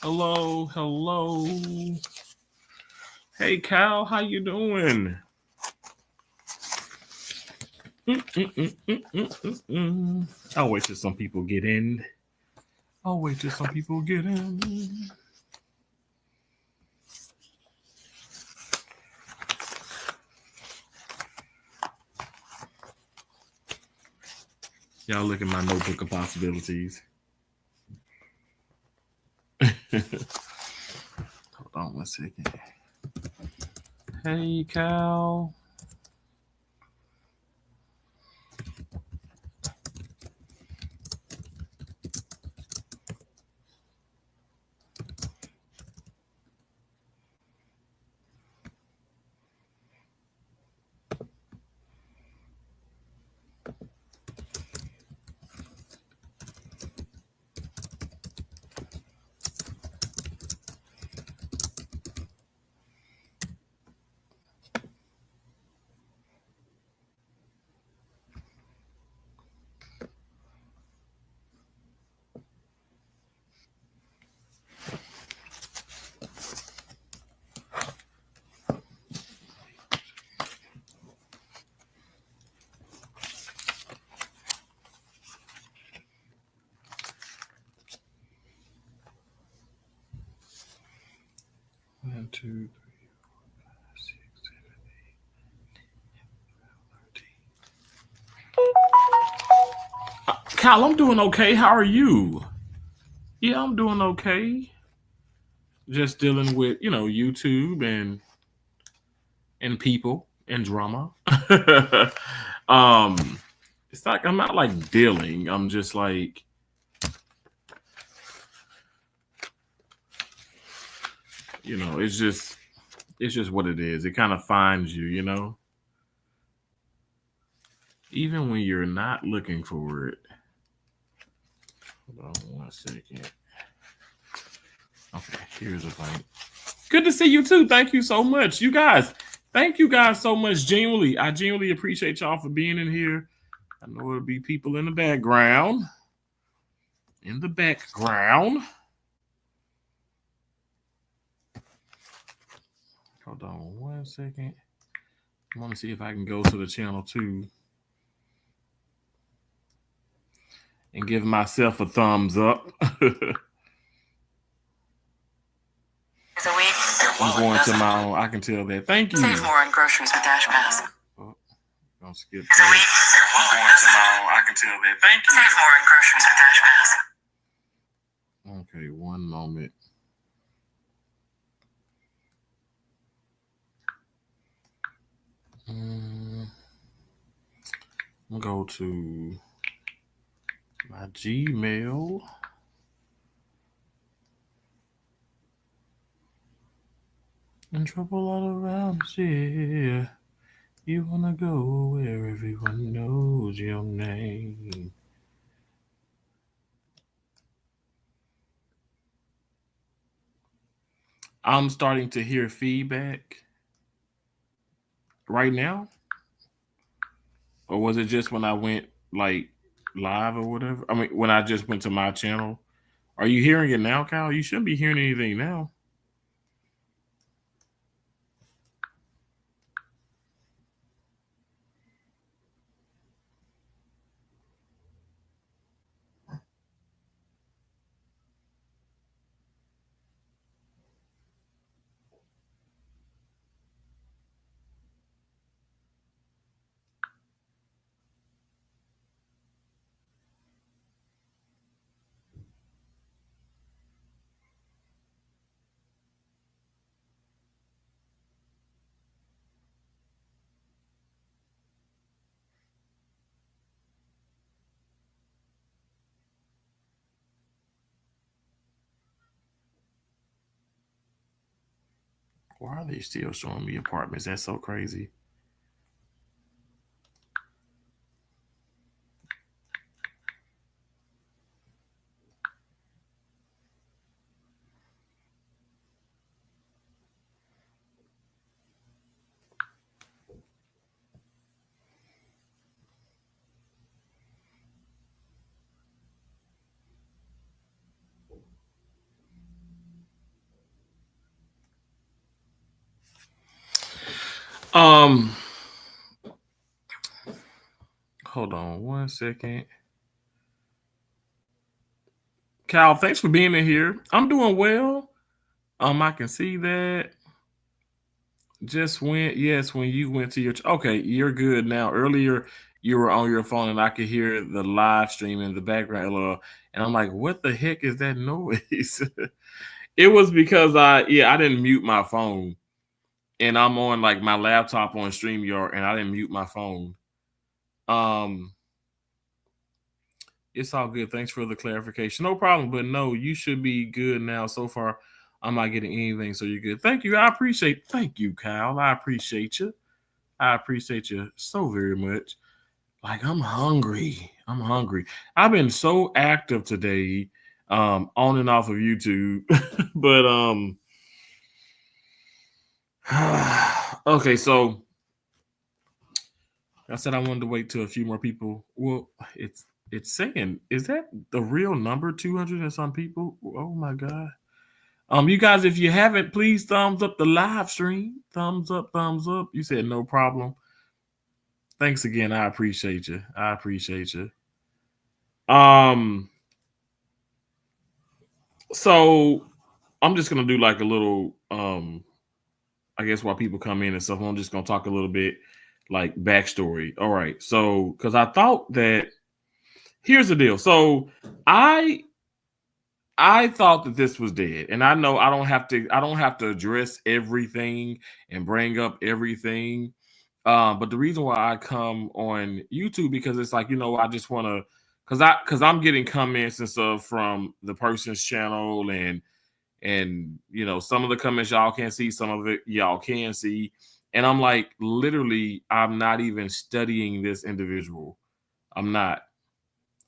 Hello, hello. Hey, Cal, how you doing? I'll wait till some people get in. Y'all look at my notebook of possibilities. Hold on one second. Hey, Cal. One, two, 6, 7, 8. Cal, I'm doing okay. How are you? Yeah, I'm doing okay. Just dealing with, YouTube and people and drama. um, it's like I'm not like dealing. I'm just like, it's just what it is. It kind of finds you. Even when you're not looking for it. Hold on 1 second. Okay, here's a link. Good to see you too. Thank you so much. You guys, thank you guys so much. Genuinely, I genuinely appreciate y'all for being in here. I know there'll be people in the background. Hold on 1 second. I want to see if I can go to the channel too and give myself a thumbs up. I'm going to my own. I can tell that. Thank you. Save more on groceries with Dash Pass. Oh, don't skip that. I'm going to my own. I can tell that. Thank you. Save more on groceries with Dash Pass. Okay, one moment. I'm gonna go to my Gmail. And trouble all around here. You wanna go where everyone knows your name. I'm starting to hear feedback right now. Or was it just when I went like live or whatever? I mean, when I just went to my channel. Are you hearing it now, Kyle? You shouldn't be hearing anything now. Why are they still showing me apartments? That's so crazy. Um, hold on 1 second. Cal, thanks for being in here. I'm doing well. I can see that. Just went, yes, when you went to your, okay, you're good now. Earlier, you were on your phone and I could hear the live stream in the background. And I'm like, what the heck is that noise? It was because I didn't mute my phone. And I'm on like my laptop on StreamYard and I didn't mute my phone. Um, it's all good. Thanks for the clarification. No problem. But no, you should be good now. So far, I'm not getting anything, so you're good. Thank you. I appreciate. Thank you, Kyle. I appreciate you. I appreciate you so very much. Like I'm hungry. I'm hungry. I've been so active today, on and off of YouTube. But okay, so I said I wanted to wait till a few more people. Well, it's saying, is that the real number? 200 and some people. Oh my god. You guys, if you haven't, please thumbs up the live stream. Thumbs up, thumbs up. You said no problem. Thanks again. I appreciate you. I appreciate you. Um, so I'm just gonna do like a little I guess while people come in and stuff, I'm just gonna talk a little bit like backstory. All right. So because I thought that here's the deal. So I I thought that this was dead. And I know I don't have to address everything and bring up everything. But the reason why I come on YouTube because it's like, I just want to because I'm getting comments and stuff from the person's channel and some of the comments y'all can't see, some of it y'all can see. And I'm like, literally, I'm not even studying this individual. I'm not.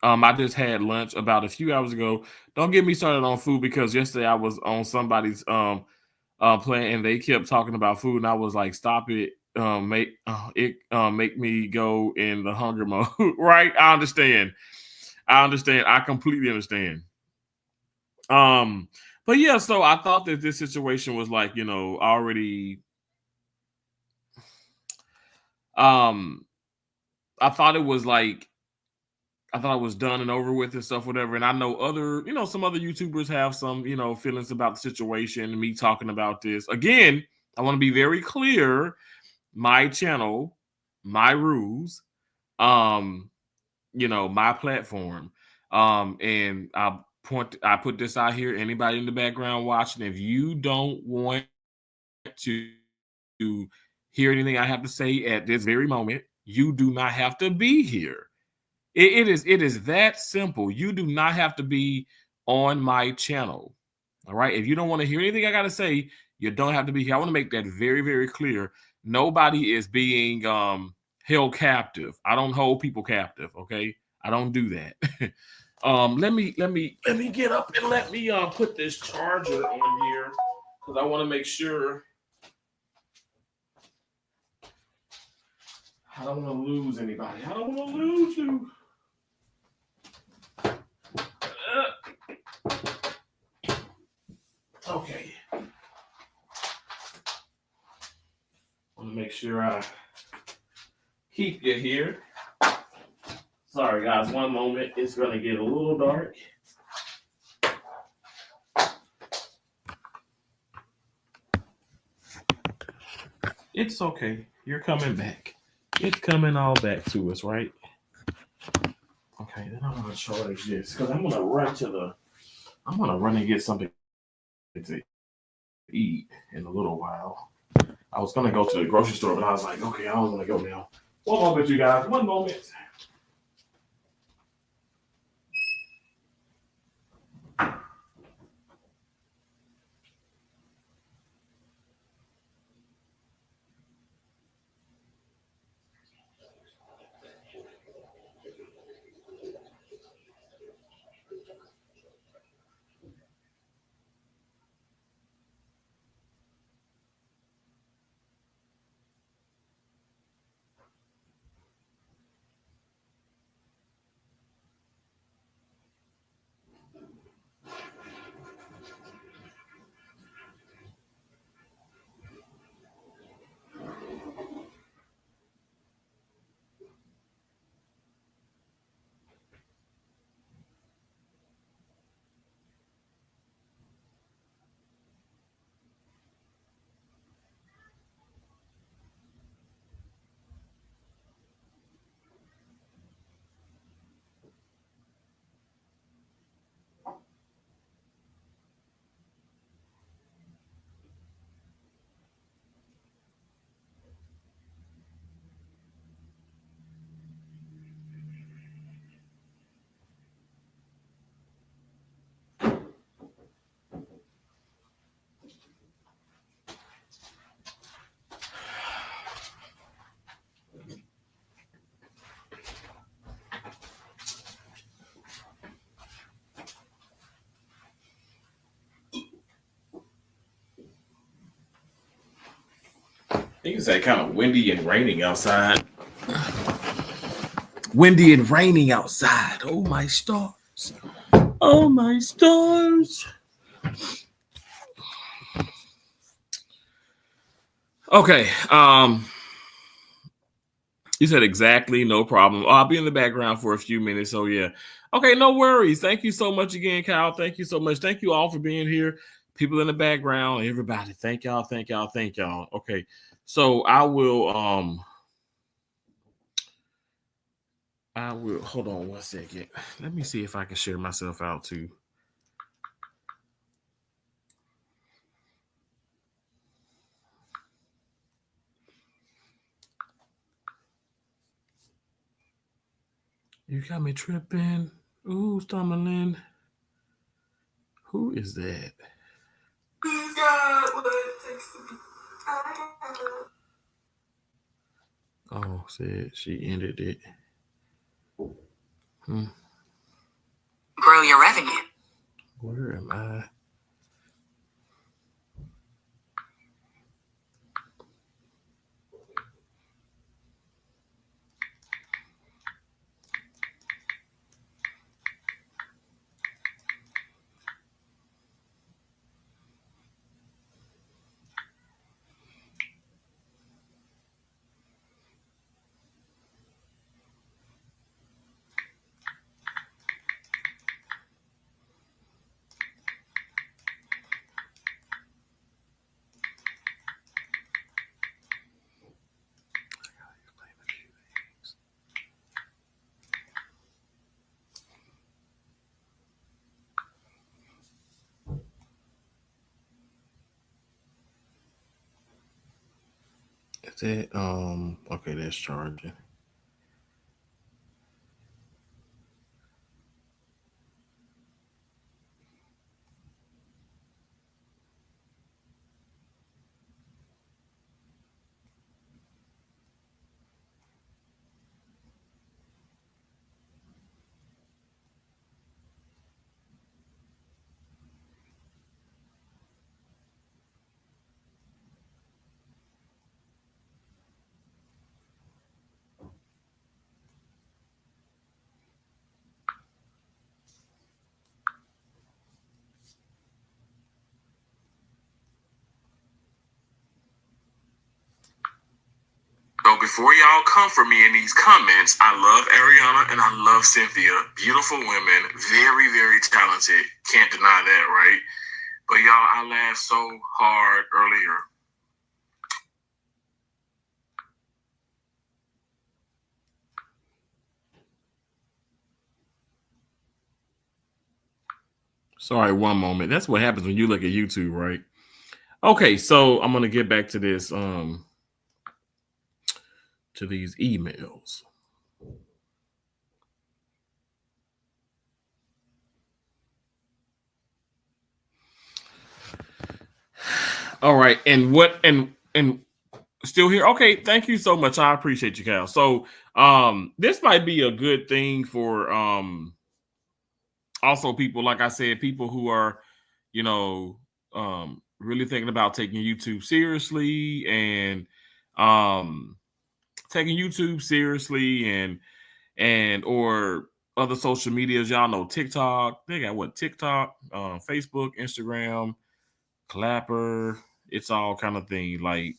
I just had lunch about a few hours ago. Don't get me started on food because yesterday I was on somebody's plan and they kept talking about food and I was like, stop it. Make me go in the hunger mode. Right? I understand. I understand. I completely understand. Um, but yeah, so I thought that this situation was like, already um I thought it was like I thought it was done and over with and stuff, whatever. And I know some other YouTubers have some, feelings about the situation. Me talking about this again. I want to be very clear. My channel, my rules, um, my platform, and I put this out here. Anybody in the background watching, if you don't want to hear anything I have to say at this very moment, you do not have to be here. It is that simple. You do not have to be on my channel. All right. If you don't want to hear anything I gotta say, you don't have to be here. I want to make that very, very clear. Nobody is being held captive. I don't hold people captive. Okay. I don't do that. Let me get up and let me put this charger on here because I want to make sure I don't want to lose anybody. I don't want to lose you. Okay. Want to make sure I keep you here. Sorry, guys. One moment. It's going to get a little dark. It's okay. You're coming back. It's coming all back to us, right? Okay, then I'm gonna charge this because I'm gonna run and get something to eat in a little while. I was gonna go to the grocery store, but I was like, okay, I was gonna go now. One moment, you guys. One moment. think it's kind of windy and raining outside. Windy and raining outside. Oh my stars. Oh my stars. Okay. You said exactly, no problem. I'll be in the background for a few minutes. So yeah. Okay, no worries. Thank you so much again, Kyle. Thank you so much. Thank you all for being here. People in the background, everybody. Thank y'all. Thank y'all. Thank y'all. Okay. So I will hold on one second. Let me see if I can share myself out too. You got me tripping. Ooh, stumbling. Who is that? Oh, said she ended it. Grow your revenue. Where am I? Is it okay, that's charging. So before y'all come for me in these comments, I love Ariana and I love Cynthia. Beautiful women, very, very talented. Can't deny that, right? But y'all, I laughed so hard earlier. Sorry, one moment. That's what happens when you look at YouTube, right? Okay, so I'm gonna get back to this to these emails. All right, and what and still here? Okay, thank you so much. I appreciate you, Cal. So this might be a good thing for also people, like I said, people who are, you know, really thinking about taking YouTube seriously and taking YouTube seriously and or other social medias. Y'all know TikTok. They got what? TikTok, Facebook, Instagram, Clapper. It's all kind of thing. Like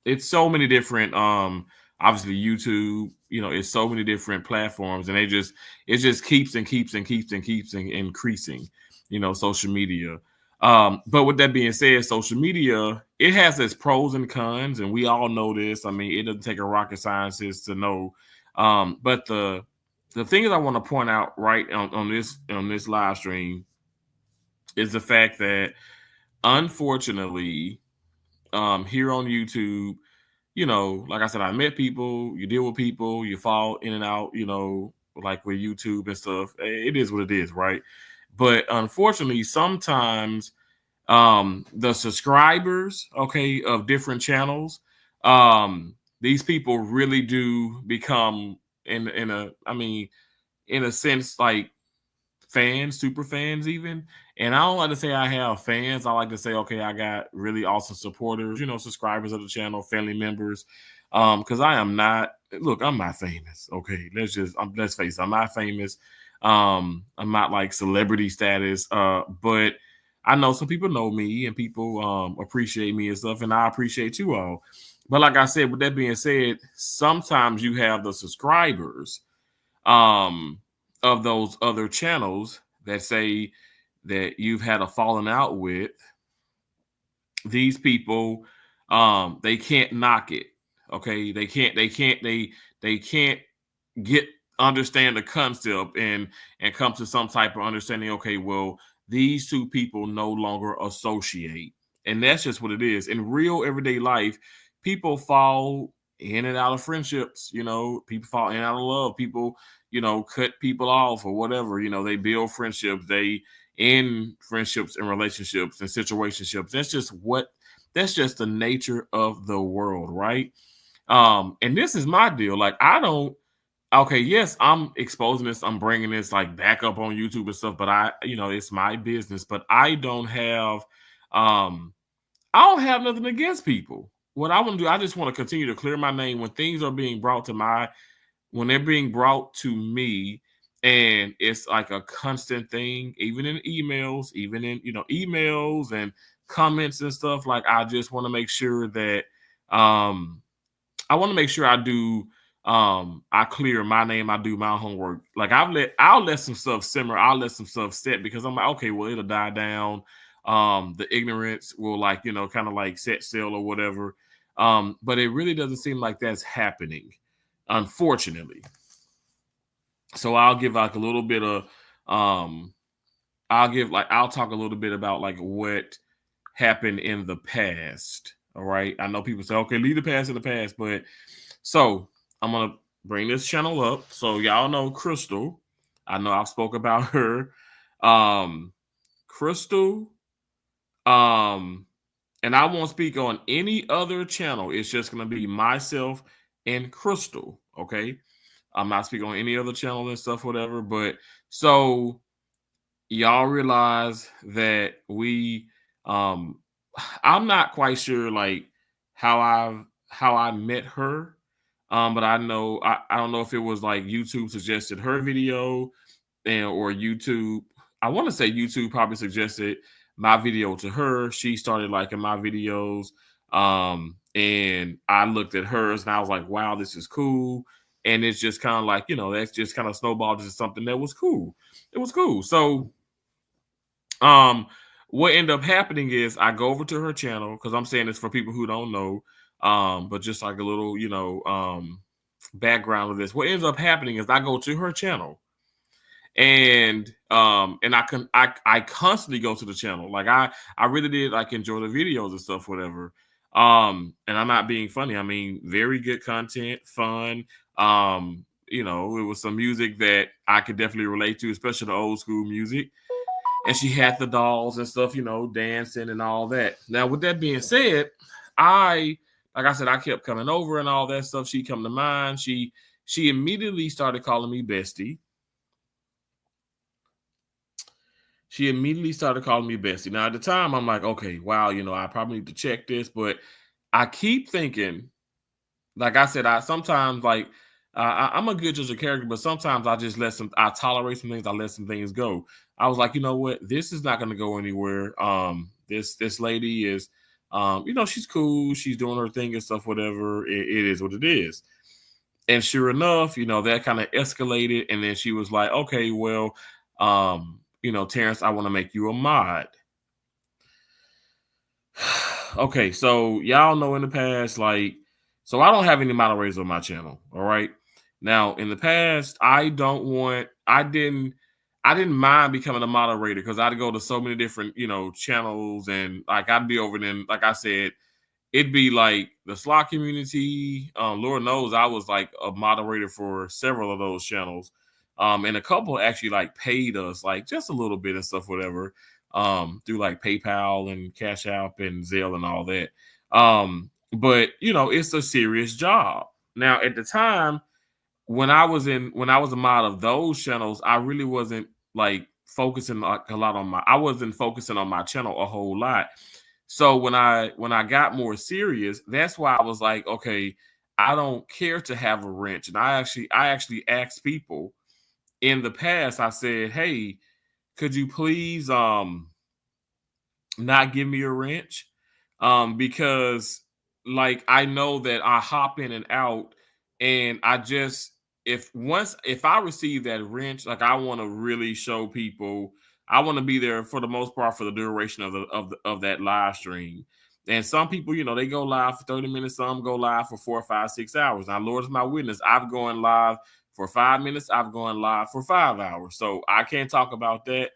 it's so many different. Obviously YouTube. You know, it's so many different platforms, and it just keeps and keeps and keeps and keeps increasing. You know, social media. But with that being said, social media, it has its pros and cons, and we all know this. I mean, it doesn't take a rocket scientist to know. But the thing that I want to point out right on this live stream is the fact that unfortunately, here on YouTube, you know, like I said, I met people, you deal with people, you fall in and out, you know, like with YouTube and stuff. It is what it is, right? But unfortunately, sometimes the subscribers, okay, of different channels, these people really do become in a I mean, in a sense, like fans, super fans even. And I don't like to say I have fans. I like to say, okay, I got really awesome supporters, subscribers of the channel, family members. Because I am not, look, I'm not famous. Okay, let's face it, I'm not famous. I'm not like celebrity status. But I know some people know me and people appreciate me and stuff, and I appreciate you all. But like I said, with that being said, sometimes you have the subscribers of those other channels that say that you've had a falling out with. These people, they can't knock it. Okay, they can't get understand the concept and come to some type of understanding. Okay, well, these two people no longer associate, and that's just what it is in real everyday life. People fall in and out of friendships. People fall in and out of love. People, cut people off or whatever. They build friendships. They end friendships and relationships and situationships. That's just the nature of the world, right? And this is my deal. Like, I don't. Okay, yes, I'm exposing this. I'm bringing this like back up on YouTube and stuff. But it's my business. But I don't have nothing against people. What I want to do, I just want to continue to clear my name when things are being brought to when they're being brought to me, and it's like a constant thing, even in emails, emails and comments and stuff. Like, I just want to make sure that I want to make sure I clear my name, I do my homework. Like, I'll let some stuff simmer, I'll let some stuff set, because I'm like, okay, well, it'll die down. The ignorance will, like, kind of like set sail or whatever. But it really doesn't seem like that's happening, unfortunately. So I'll give like a little bit of I'll talk a little bit about like what happened in the past. All right. I know people say, okay, leave the past in the past, but so I'm gonna bring this channel up. So y'all know Crystal. I know I've spoke about her. Crystal. And I won't speak on any other channel. It's just gonna be myself and Crystal. Okay. I'm not speaking on any other channel and stuff, whatever. But so y'all realize that I'm not quite sure like how I met her. But I don't know if it was like YouTube suggested her video or YouTube. I want to say YouTube probably suggested my video to her. She started liking my videos. And I looked at hers and I was like, wow, this is cool. And it's just kind of like, that's just kind of snowballed into something that was cool. It was cool. So what ended up happening is I go over to her channel, because I'm saying this for people who don't know, but just like a little, background of this. What ends up happening is I go to her channel, and I constantly go to the channel. Like, I really did like enjoy the videos and stuff, whatever. And I'm not being funny. I mean, very good content, fun. It was some music that I could definitely relate to, especially the old school music. And she had the dolls and stuff, dancing and all that. Now, with that being said, like I said, I kept coming over and all that stuff. She come to mind. She immediately started calling me bestie. She immediately started calling me bestie. Now, at the time, I'm like, okay, wow, I probably need to check this. But I keep thinking, like I said, sometimes like I'm a good judge of character, but sometimes I tolerate some things, I let some things go. I was like, you know what, this is not going to go anywhere. This lady is, she's cool, she's doing her thing and stuff, whatever. It is what it is. And sure enough, that kind of escalated, and then she was like, okay, well, Terrence, I want to make you a mod. Okay, so y'all know in the past, so I don't have any moderators on my channel. All right. Now, in the past, I didn't mind becoming a moderator, because I'd go to so many different, channels, and like I'd be over them. Like I said, it'd be like the slot community. Lord knows I was like a moderator for several of those channels. And a couple actually like paid us like just a little bit and stuff, whatever, through like PayPal and Cash App and Zelle and all that. But it's a serious job. Now, at the time when I was a mod of those channels, I really wasn't like focusing like a lot on I wasn't focusing on my channel a whole lot. So when I got more serious, that's why I was like, okay, I don't care to have a wrench. And I actually asked people in the past, I said, hey, could you please not give me a wrench? Because like I know that I hop in and out, and I just if I receive that wrench, like I want to really show people, I want to be there for the most part for the duration of that live stream. And some people, they go live for 30 minutes, some go live for 4, 5, 6 hours. Now, Lord is my witness, I've gone live for 5 minutes, I've gone live for 5 hours. So I can't talk about that.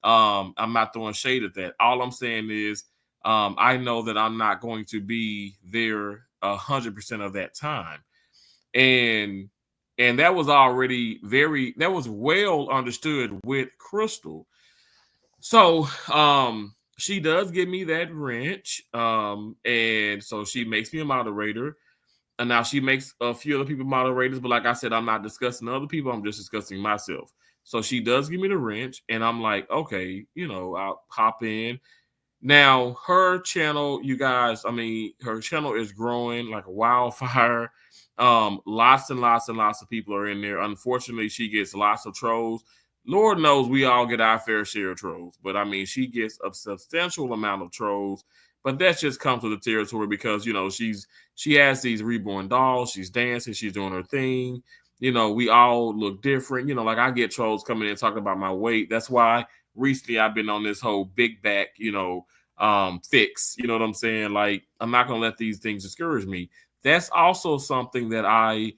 I'm not throwing shade at that. All I'm saying is I know that I'm not going to be there 100% of that time. And that was already that was well understood with Crystal. So she does give me that wrench. And so she makes me a moderator. And now she makes a few other people moderators, but like I said, I'm not discussing other people. I'm just discussing myself. So she does give me the wrench, and I'm like, okay, I'll hop in. Now, her channel, you guys, I mean, her channel is growing like a wildfire. Lots and lots and lots of people are in there. Unfortunately, she gets lots of trolls. Lord knows we all get our fair share of trolls, but I mean, she gets a substantial amount of trolls. But that just comes with the territory because she has these reborn dolls. She's dancing. She's doing her thing. We all look different. Like I get trolls coming in talking about my weight. That's why recently I've been on this whole big back, fix. You know what I'm saying? Like I'm not gonna let these things discourage me. That's also something that I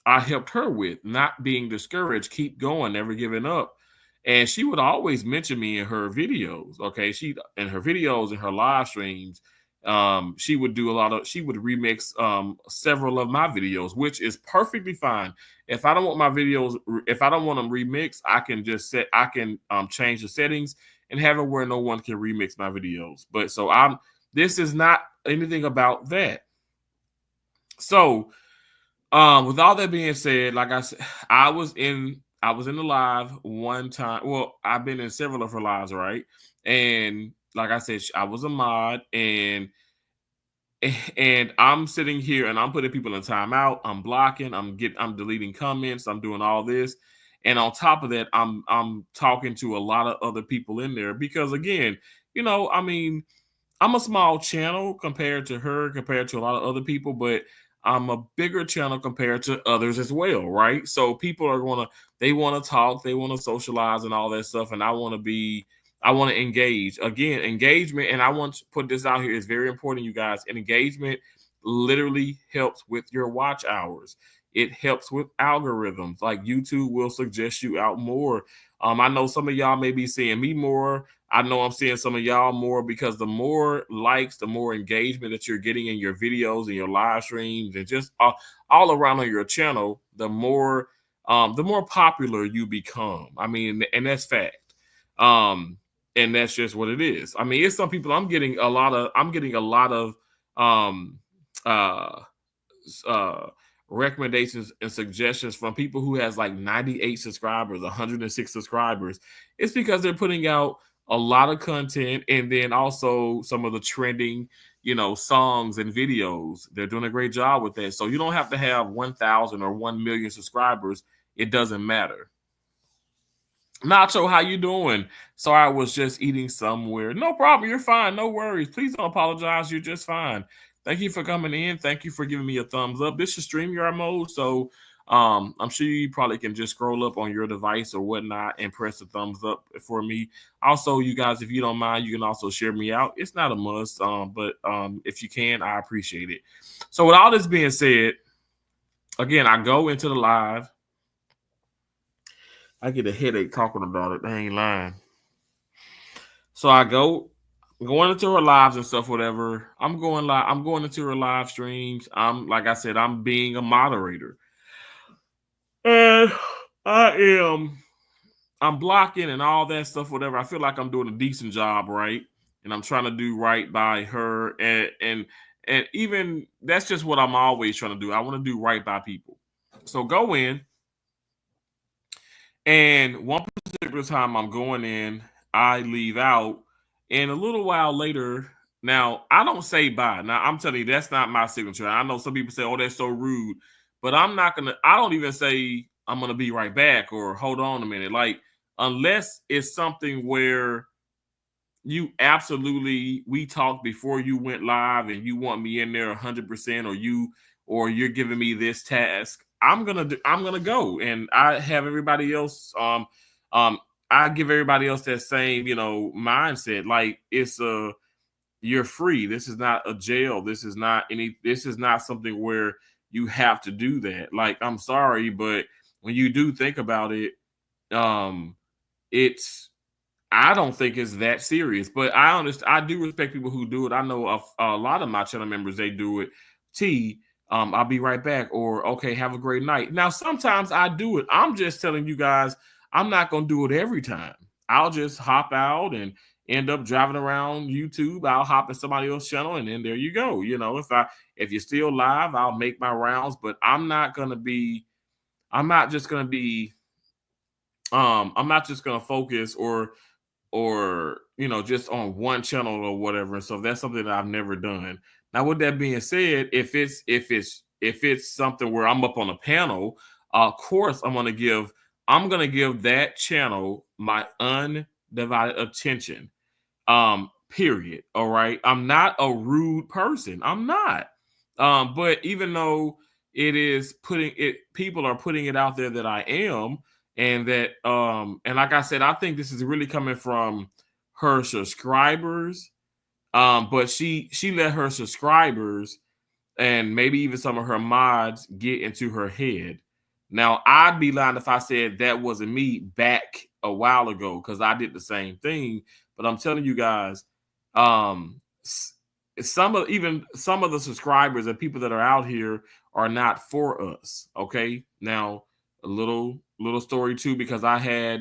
helped her with, not being discouraged, keep going, never giving up. And she would always mention me in her videos. Okay, she in her videos and her live streams, she would remix several of my videos, which is perfectly fine. If I don't want my videos, if I don't want them remixed, I can change the settings and have it where no one can remix my videos. But so this is not anything about that. So with all that being said, like I said, I was in the live one time. Well, I've been in several of her lives, right? And like I said, I was a mod, and I'm sitting here and I'm putting people in timeout. I'm blocking. I'm deleting comments. I'm doing all this, and on top of that, I'm talking to a lot of other people in there because again, I mean, I'm a small channel compared to her, compared to a lot of other people, but I'm a bigger channel compared to others as well, right? So people they want to talk, they want to socialize and all that stuff. And I want to engage. Again, engagement, and I want to put this out here, is very important, you guys. And engagement literally helps with your watch hours. It helps with algorithms. Like YouTube will suggest you out more. I know some of y'all may be seeing me more. I know I'm seeing some of y'all more because the more likes, the more engagement that you're getting in your videos and your live streams and just all around on your channel, the more popular you become. I mean, and that's fact. And that's just what it is. I mean, it's some people I'm getting a lot of uh recommendations and suggestions from people who has like 98 subscribers, 106 subscribers. It's because they're putting out a lot of content, and then also some of the trending, songs and videos. They're doing a great job with that. So you don't have to have 1,000 or 1 million subscribers. It doesn't matter. Nacho, how you doing? Sorry, I was just eating somewhere. No problem. You're fine. No worries. Please don't apologize. You're just fine. Thank you for coming in. Thank you for giving me a thumbs up. This is StreamYard mode, so I'm sure you probably can just scroll up on your device or whatnot and press the thumbs up for me. Also, you guys, if you don't mind, you can also share me out. It's not a must, but if you can, I appreciate it. So with all this being said, again, I go into the live. I get a headache talking about it. I ain't lying. So I going into her lives and stuff, whatever. I'm going live. I'm going into her live streams. Like I said, I'm being a moderator. And I'm blocking and all that stuff, whatever. I feel like I'm doing a decent job, right? And I'm trying to do right by her. And even that's just what I'm always trying to do. I want to do right by people. So go in. And one particular time I'm going in, I leave out, and a little while later, now I don't say bye. Now I'm telling you, that's not my signature. I know some people say, "Oh, that's so rude," but I'm not gonna. I don't even say I'm gonna be right back or hold on a minute. Like unless it's something where you absolutely we talked before you went live and you want me in there 100% or you're giving me this task, I'm gonna go, and I have everybody else um I give everybody else that same mindset. Like it's a you're free. This is not a jail. This is not something where you have to do that. Like I'm sorry, but when you do think about it, um it's I don't think it's that serious, but I understand. I do respect people who do it. I know a lot of my channel members, they do it. I'll be right back, or okay, have a great night. Now, sometimes I do it. I'm just telling you guys, I'm not gonna do it every time. I'll just hop out and end up driving around YouTube. I'll hop in somebody else's channel, and then there you go. If you're still live, I'll make my rounds, but I'm not gonna be. I'm not just gonna be. I'm not just gonna focus or just on one channel or whatever. And so that's something that I've never done. Now, with that being said, if it's something where I'm up on a panel, of course I'm gonna give that channel my undivided attention. Period. All right. I'm not a rude person. I'm not. But even though people are putting it out there that I am, and that and like I said, I think this is really coming from her subscribers. But she let her subscribers and maybe even some of her mods get into her head. Now, I'd be lying if I said that wasn't me back a while ago, because I did the same thing. But I'm telling you guys, some of the subscribers and people that are out here are not for us. Okay, now a little story too, because I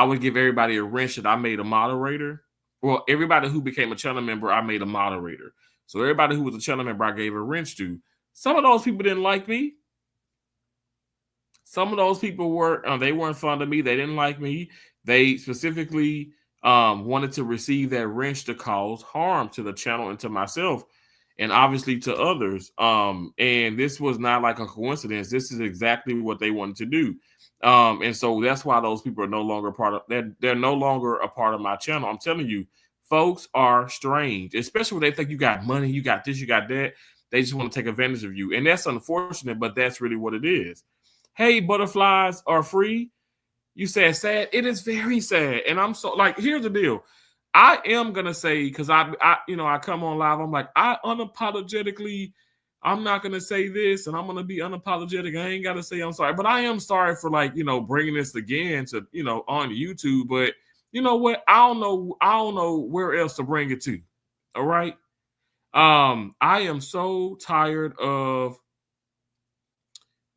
would give everybody a wrench that I made a moderator. Well, everybody who became a channel member, I made a moderator. So everybody who was a channel member, I gave a wrench to. Some of those people didn't like me. Some of those people they weren't fond of me. They didn't like me. They specifically wanted to receive that wrench to cause harm to the channel and to myself, and obviously to others. And this was not like a coincidence. This is exactly what they wanted to do. And so that's why those people are no longer they're no longer a part of my channel. I'm telling you, folks are strange, especially when they think you got money, you got this, you got that. They just want to take advantage of you. And that's unfortunate, but that's really what it is. Hey, butterflies are free. You said sad. It is very sad. And I'm so like, here's the deal. I am gonna say, because I come on live, I'm like, I'm not gonna say this, and I'm gonna be unapologetic. I ain't gotta say I'm sorry, but I am sorry for bringing this again to on YouTube. But you know what? I don't know where else to bring it to. All right. I am so tired of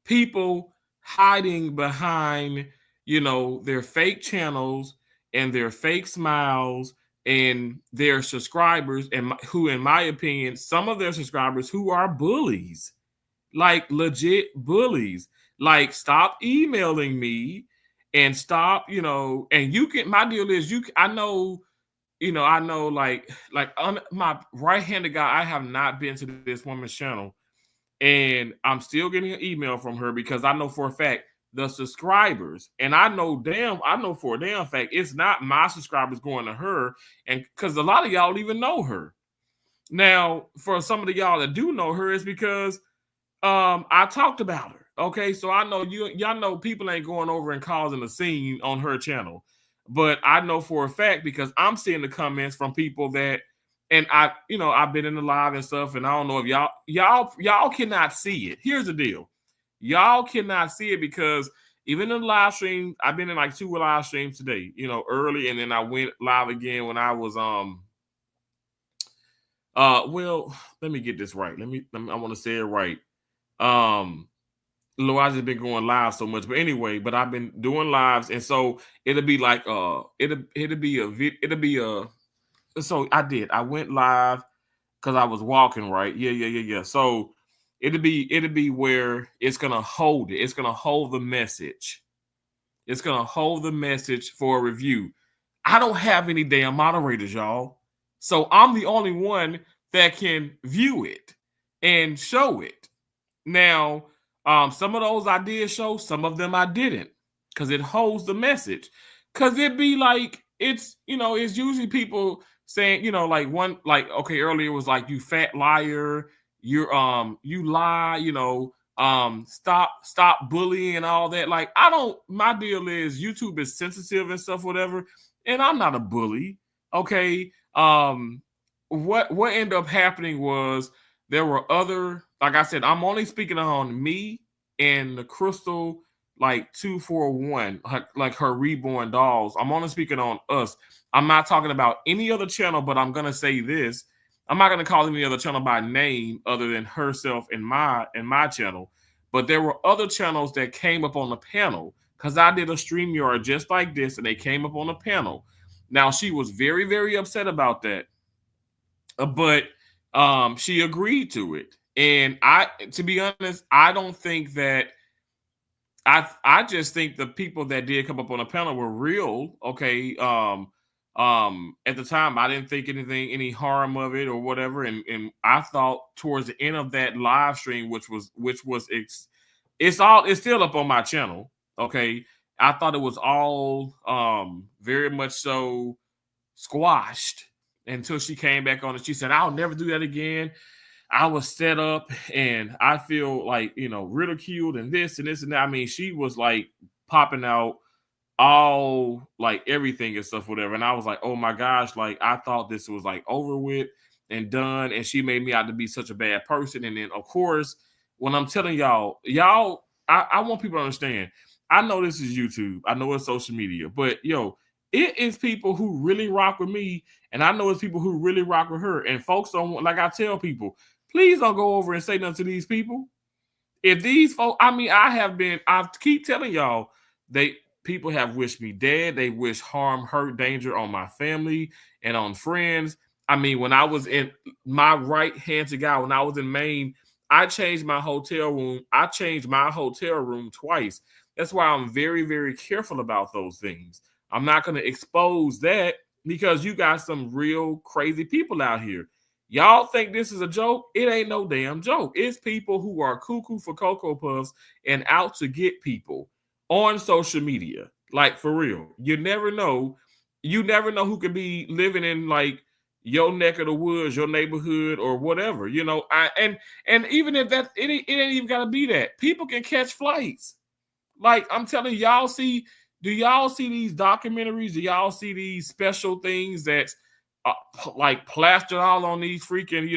people hiding behind their fake channels and their fake smiles and their subscribers, and who, in my opinion, some of their subscribers who are bullies, like legit bullies. Like, stop emailing me and stop, and you can, my deal is I know like my right-handed guy, I have not been to this woman's channel, and I'm still getting an email from her because I know for a fact the subscribers, and I know for a damn fact it's not my subscribers going to her, and because a lot of y'all even know her. Now, for some of the y'all that do know her, is because I talked about her. Okay, so I know y'all know people ain't going over and causing a scene on her channel, but I know for a fact because I'm seeing the comments from people that, and I've been in the live and stuff, and I don't know if y'all cannot see it. Here's the deal. Y'all cannot see it because even in the live stream, I've been in like 2 live streams today, early, and then I went live again when I was well, let me get this right. I want to say it right. Lord, I've just been going live so much, but anyway, but I've been doing lives, and so it'll be like so I went live because I was walking, right? Yeah. So it'll be where it's gonna hold the message. It's going to hold the message for a review. I don't have any damn moderators, y'all. So I'm the only one that can view it and show it. Now, some of those I did show, some of them I didn't, because it holds the message. Because it'd be like, it's usually people saying, like one, like, okay, earlier it was like, you fat liar, you lie, stop bullying and all that. Like, my deal is YouTube is sensitive and stuff, whatever, and I'm not a bully. Okay. What ended up happening was there were other, like I said, I'm only speaking on me and the Crystal, like 241, like her reborn dolls. I'm only speaking on us. I'm not talking about any other channel, but I'm gonna say this. I'm not gonna call any other channel by name other than herself and my channel. But there were other channels that came up on the panel because I did a StreamYard just like this, and they came up on the panel. Now she was very, very upset about that. But she agreed to it. And to be honest, I don't think that I just think the people that did come up on the panel were real. Okay. At the time I didn't think any harm of it or whatever. And I thought towards the end of that live stream, it's still up on my channel. Okay. I thought it was all very much so squashed until she came back on and she said, I'll never do that again. I was set up and I feel like, ridiculed and this and this and that. I mean, she was like popping out all like everything and stuff, whatever. And I was like, oh my gosh, like I thought this was like over with and done. And she made me out to be such a bad person. And then, of course, when I'm telling y'all, I want people to understand. I know this is YouTube. I know it's social media, but it is people who really rock with me, and I know it's people who really rock with her. And folks don't, like I tell people, please don't go over and say nothing to these people. If these folks, I keep telling y'all, people have wished me dead. They wish harm, hurt, danger on my family and on friends. I mean, when I was in my right hand to God, when I was in Maine, I changed my hotel room. I changed my hotel room twice. That's why I'm very, very careful about those things. I'm not going to expose that because you got some real crazy people out here. Y'all think this is a joke? It ain't no damn joke. It's people who are cuckoo for Cocoa Puffs and out to get people on social media. Like, for real. You never know. You never know who could be living in like your neck of the woods, your neighborhood, or whatever. And even if that it ain't even gotta be that. People can catch flights. Like, I'm telling y'all, do y'all see these documentaries? Do y'all see these special things that's like plastered all on these freaking,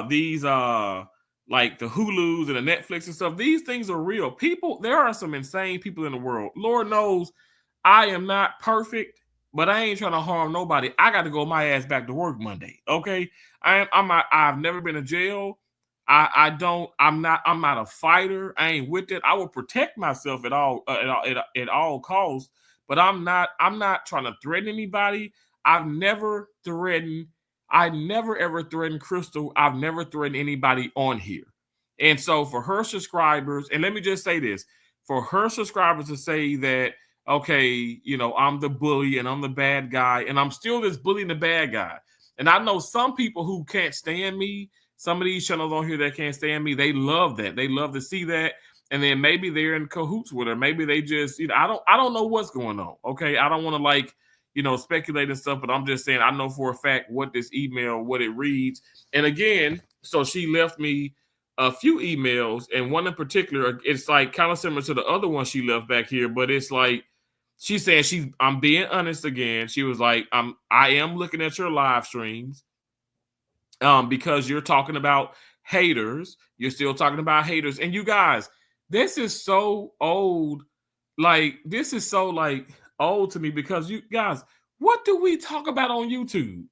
these like the Hulus and the Netflix and stuff? These things are real. People, there are some insane people in the world. Lord knows I am not perfect, but I ain't trying to harm nobody. I got to go my ass back to work Monday. Okay. I've never been to jail. I'm not a fighter. I ain't with it. I will protect myself at all costs, but I'm not trying to threaten anybody. I never ever threatened Crystal. I've never threatened anybody on here. And so for her subscribers, and let me just say this, for her subscribers to say that, okay, I'm the bully and I'm the bad guy, and I'm still this bully and the bad guy. And I know some people who can't stand me. Some of these channels on here that can't stand me, they love that. They love to see that. And then maybe they're in cahoots with her. Maybe they just, I don't know what's going on. Okay. I don't want to speculate and stuff, but I'm just saying, I know for a fact what this email, what it reads. And again, so she left me a few emails, and one in particular, it's like kind of similar to the other one she left back here, but it's like, she said I'm being honest again. She was like, I am looking at your live streams. Because you're talking about haters. You're still talking about haters. And you guys, this is so old. Like, this is so like old to me, because you guys, what do we talk about on YouTube?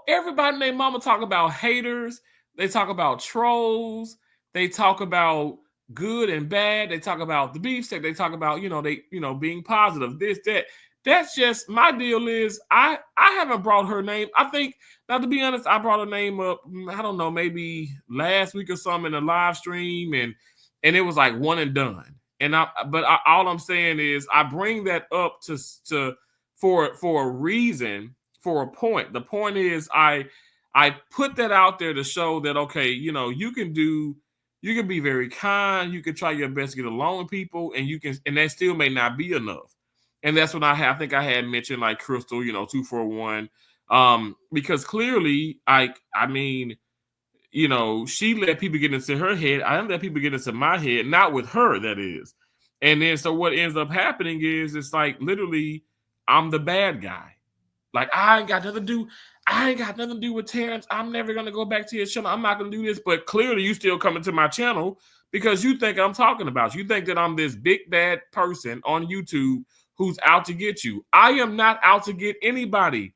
Everybody and their mama talk about haters. They talk about trolls. They talk about good and bad. They talk about the beefsteak. They talk about, being positive, this, that. That's just my deal. Is I haven't brought her name. I think, now to be honest, I brought her name up, I don't know, maybe last week or something in a live stream, and and it was like one and done. And all I'm saying is I bring that up for a reason, for a point. The point is I put that out there to show that, okay, you can be very kind, you can try your best to get along with people, and that still may not be enough. And that's what I think I had mentioned, like Crystal, 241. Because clearly, she let people get into her head. I didn't let people get into my head, not with her, that is. And then so what ends up happening is it's like literally I'm the bad guy. Like I ain't got nothing to do with Terrence. I'm never gonna go back to your channel. I'm not gonna do this. But clearly you still coming to my channel because you think I'm talking about you. You think that I'm this big bad person on YouTube who's out to get you. I am not out to get anybody.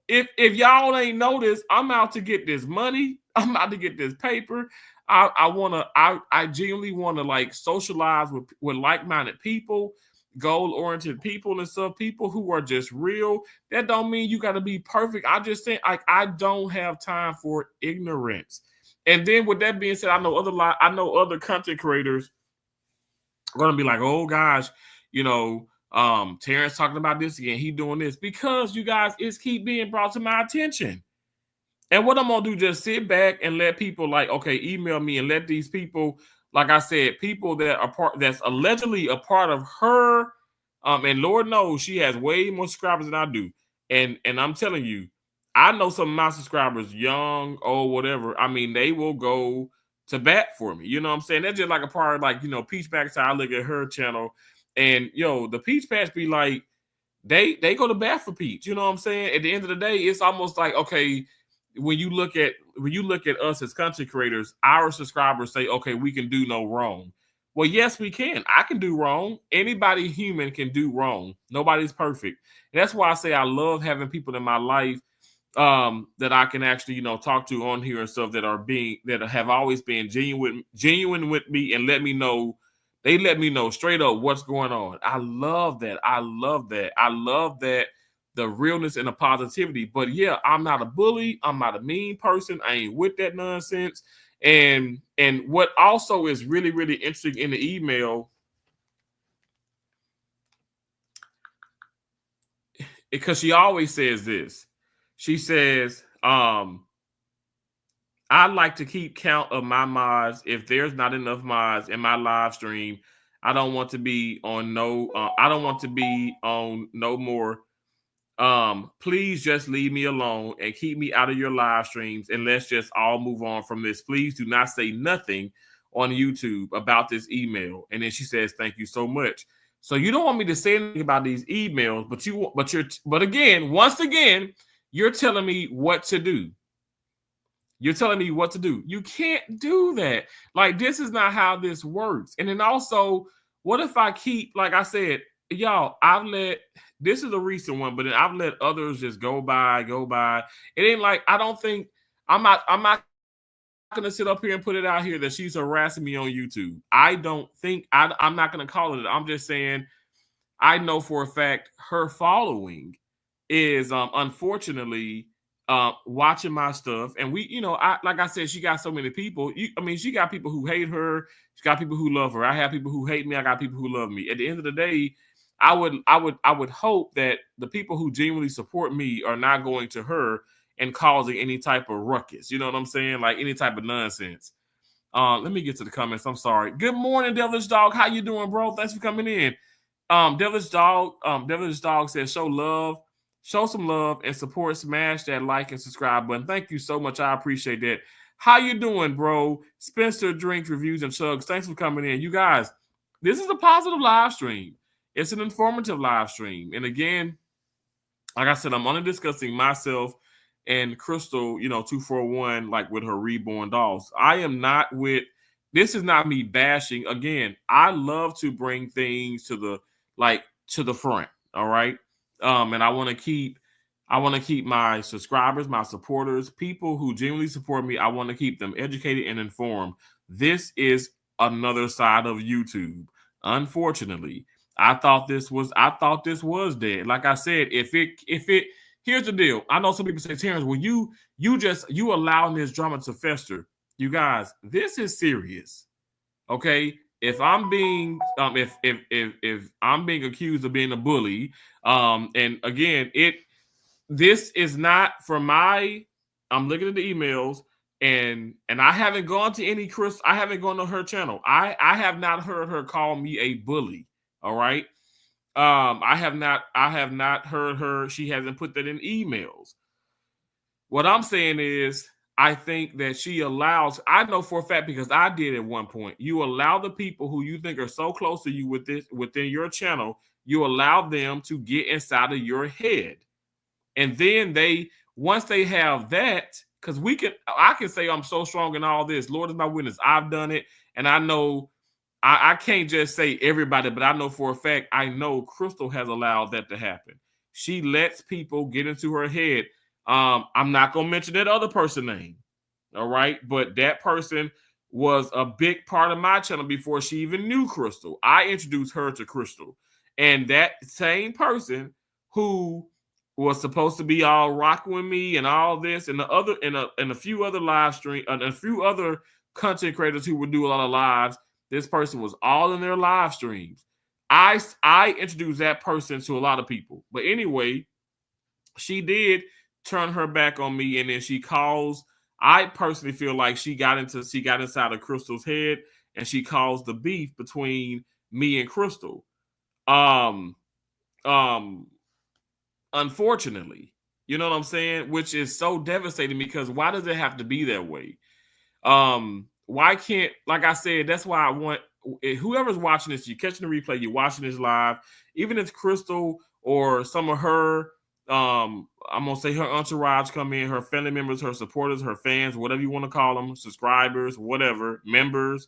If y'all ain't noticed, I'm out to get this money. I'm out to get this paper. I genuinely want to like socialize with like-minded people, goal-oriented people and stuff, people who are just real. That don't mean you got to be perfect. I just think I don't have time for ignorance. And then with that being said, I know other content creators are gonna be like, oh gosh, Terrence talking about this again. He doing this because you guys, it's keep being brought to my attention. And what I'm gonna do, just sit back and let people email me and let these people, like I said, people that's allegedly a part of her. And Lord knows she has way more subscribers than I do. And I'm telling you, I know some of my subscribers, young, old, whatever. I mean, they will go to bat for me. You know what I'm saying? That's just like a part of Peach Backside. I look at her channel, and the Peach Patch be like, they go to bat for Peach. You know what I'm saying? At the end of the day, it's almost like, okay, when you look at us as content creators, our subscribers say, okay, we can do no wrong. Well, yes, we can. I can do wrong. Anybody human can do wrong. Nobody's perfect. And that's why I say I love having people in my life that I can actually, talk to on here and stuff that have always been genuine with me and let me know. They let me know straight up what's going on. I love that. I love that the realness and the positivity. But yeah, I'm not a bully. I'm not a mean person. I ain't with that nonsense. And what also is really, really interesting in the email, because she always says this. She says, I'd like to keep count of my mods. If there's not enough mods in my live stream, I don't want to be on no more. Please just leave me alone and keep me out of your live streams, and let's just all move on from this. Please do not say nothing on YouTube about this email. And then she says, thank you so much. So you don't want me to say anything about these emails, but again, once again, you're telling me what to do. You're telling me what to do. You can't do that. Like, this is not how this works. And then also, what if I keep, like I said, y'all, this is a recent one, but then I've let others just go by. It ain't like, I'm not going to sit up here and put it out here that she's harassing me on YouTube. I'm not going to call it. I'm just saying, I know for a fact her following is unfortunately watching my stuff. And like I said, she got so many people. She got people who hate her. She got people who love her. I have people who hate me. I got people who love me. At the end of the day, I would hope that the people who genuinely support me are not going to her and causing any type of ruckus. You know what I'm saying? Like any type of nonsense. Let me get to the comments. I'm sorry. Good morning, Devilish Dog. How you doing, bro? Thanks for coming in. Devilish Dog says, show some love and support. Smash that like and subscribe button. Thank you so much. I appreciate that. How you doing, bro? Spencer Drinks, Reviews, and Chugs. Thanks for coming in. You guys, this is a positive live stream. It's an informative live stream. And again, like I said, I'm only discussing myself and Crystal, 241, like with her reborn dolls. This is not me bashing. Again, I love to bring things to the front. All right. And I want to keep my subscribers, my supporters, people who genuinely support me. I want to keep them educated and informed. This is another side of YouTube. Unfortunately, I thought this was dead. Like I said, here's the deal. I know some people say, Terrence, well, you allowing this drama to fester. You guys, this is serious. Okay, if I'm being if I'm being accused of being a bully, and again, this is not for my. I'm looking at the emails, and I haven't gone to any Chris. I haven't gone to her channel. I have not heard her call me a bully. All right. I have not heard her. She hasn't put that in emails. What I'm saying is, I think that she allows, I know for a fact because I did at one point, you allow the people who you think are so close to you within your channel, you allow them to get inside of your head. And then once they have that, because I can say I'm so strong in all this. Lord is my witness. I've done it. And I know I can't just say everybody, but I know for a fact, I know Crystal has allowed that to happen. She lets people get into her head. I'm not going to mention that other person's name. All right. But that person was a big part of my channel before she even knew Crystal. I introduced her to Crystal. And that same person who was supposed to be all rocking with me and all this and the other and a few other live stream and a few other content creators who would do a lot of lives. This person was all in their live streams. I introduced that person to a lot of people. But anyway, she did turn her back on me, and then she calls. I personally feel like she got inside of Crystal's head, and she caused the beef between me and Crystal. Um, Unfortunately, you know what I'm saying? Which is so devastating because why does it have to be that way? Why can't, like I said, that's why I want whoever's watching this, you're catching the replay, you're watching this live, even if Crystal or some of her, I'm gonna say her entourage come in, her family members, her supporters, her fans, whatever you want to call them, subscribers, whatever, members.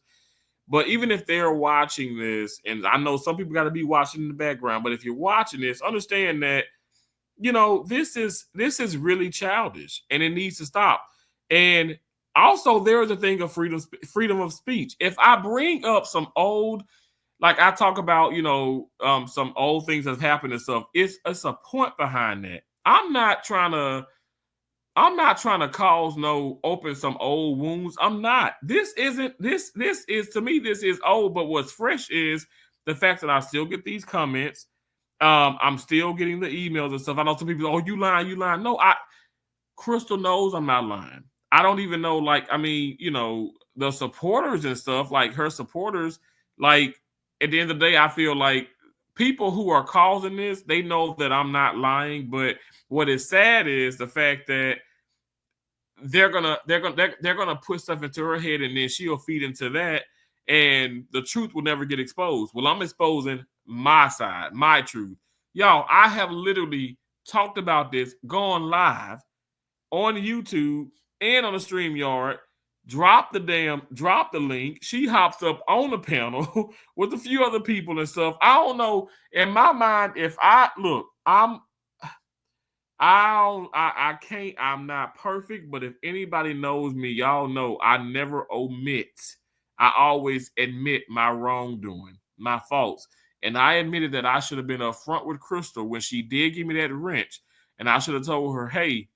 But even if they're watching this, and I know some people got to be watching in the background, but if you're watching this, understand that this is really childish and it needs to stop. And also there is a thing of freedom of speech. If I bring up some old, like I talk about, some old things that have happened and stuff, it's a point behind that. I'm not trying to cause open some old wounds. I'm not. This is to me, this is old, but what's fresh is the fact that I still get these comments. I'm still getting the emails and stuff. I know some people, oh, you lying. No, Crystal knows I'm not lying. I don't even know, the supporters and stuff, like her supporters, like at the end of the day, I feel like people who are causing this, they know that I'm not lying. But what is sad is the fact that they're gonna put stuff into her head and then she'll feed into that, and the truth will never get exposed. Well, I'm exposing my side, my truth. Y'all, I have literally talked about this, gone live on YouTube and on the StreamYard, drop the link. She hops up on the panel with a few other people and stuff. I don't know. In my mind, if I look, I can't, I'm not perfect, but if anybody knows me, y'all know I never omit. I always admit my wrongdoing, my faults. And I admitted that I should have been upfront with Crystal when she did give me that wrench. And I should have told her, hey,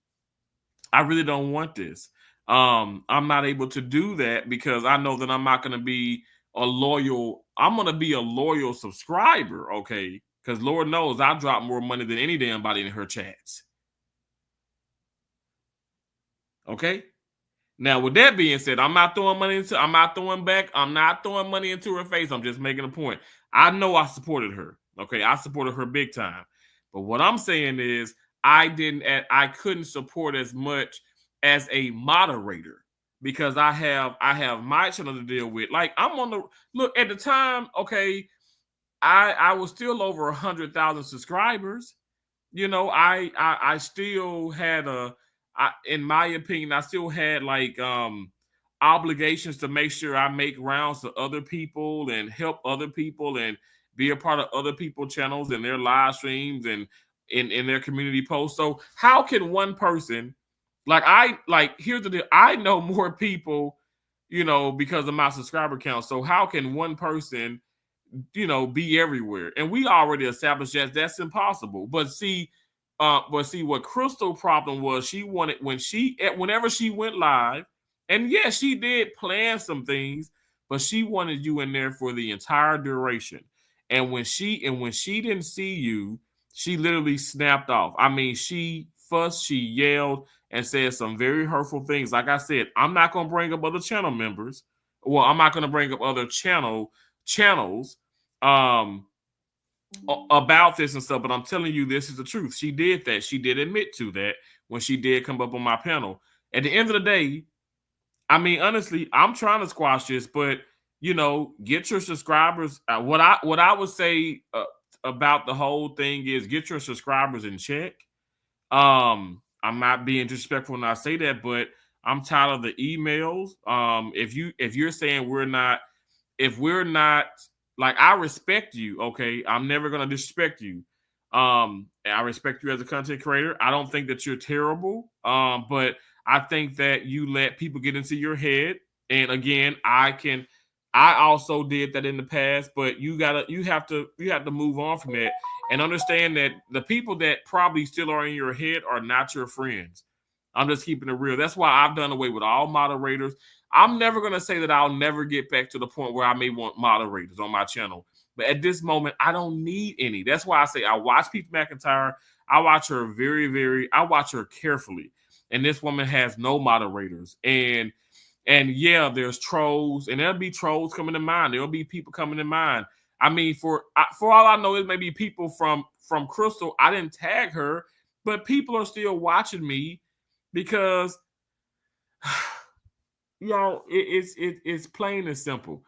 I really don't want this. I'm not able to do that because I know that I'm not going to be I'm going to be a loyal subscriber, okay? Because Lord knows I drop more money than any damn body in her chats. Okay. Now, with that being said, I'm not throwing money into her face. I'm just making a point. I know I supported her. Okay. I supported her big time. But what I'm saying is I couldn't support as much as a moderator because I have my channel to deal with. Like look at the time. Okay. I was still over 100,000 subscribers. I still had in my opinion, I still had obligations to make sure I make rounds to other people and help other people and be a part of other people's channels and their live streams and in their community posts. So how can one person here's the deal. I know more people, because of my subscriber count. So how can one person be everywhere? And we already established that that's impossible. But see what Crystal problem was, she wanted whenever she went live, and yes, she did plan some things, but she wanted you in there for the entire duration. And when she didn't see you, she literally snapped off. I mean, she fussed, she yelled, and said some very hurtful things. Like I said, I'm not gonna bring up other channel members. Well, I'm not gonna bring up other channels about this and stuff, but I'm telling you, this is the truth. She did that. She did admit to that when she did come up on my panel. At the end of the day, I mean, honestly, I'm trying to squash this, but get your subscribers. What I would say about the whole thing is get your subscribers in check. I'm not being disrespectful when I say that, but I'm tired of the emails. If you're saying if we're not, like, I respect you, okay? I'm never gonna disrespect you. I respect you as a content creator. I don't think that you're terrible. But I think that you let people get into your head. And again, I also did that in the past, but you have to move on from that and understand that the people that probably still are in your head are not your friends. I'm just keeping it real. That's why I've done away with all moderators. I'm never going to say that I'll never get back to the point where I may want moderators on my channel. But at this moment, I don't need any. That's why I say I watch Pete McIntyre. I watch her I watch her carefully. And this woman has no moderators. And yeah, there's trolls, and there'll be trolls coming to mind. There'll be people coming to mind. I mean, for all I know, it may be people from Crystal. I didn't tag her, but people are still watching me because y'all, it's plain and simple.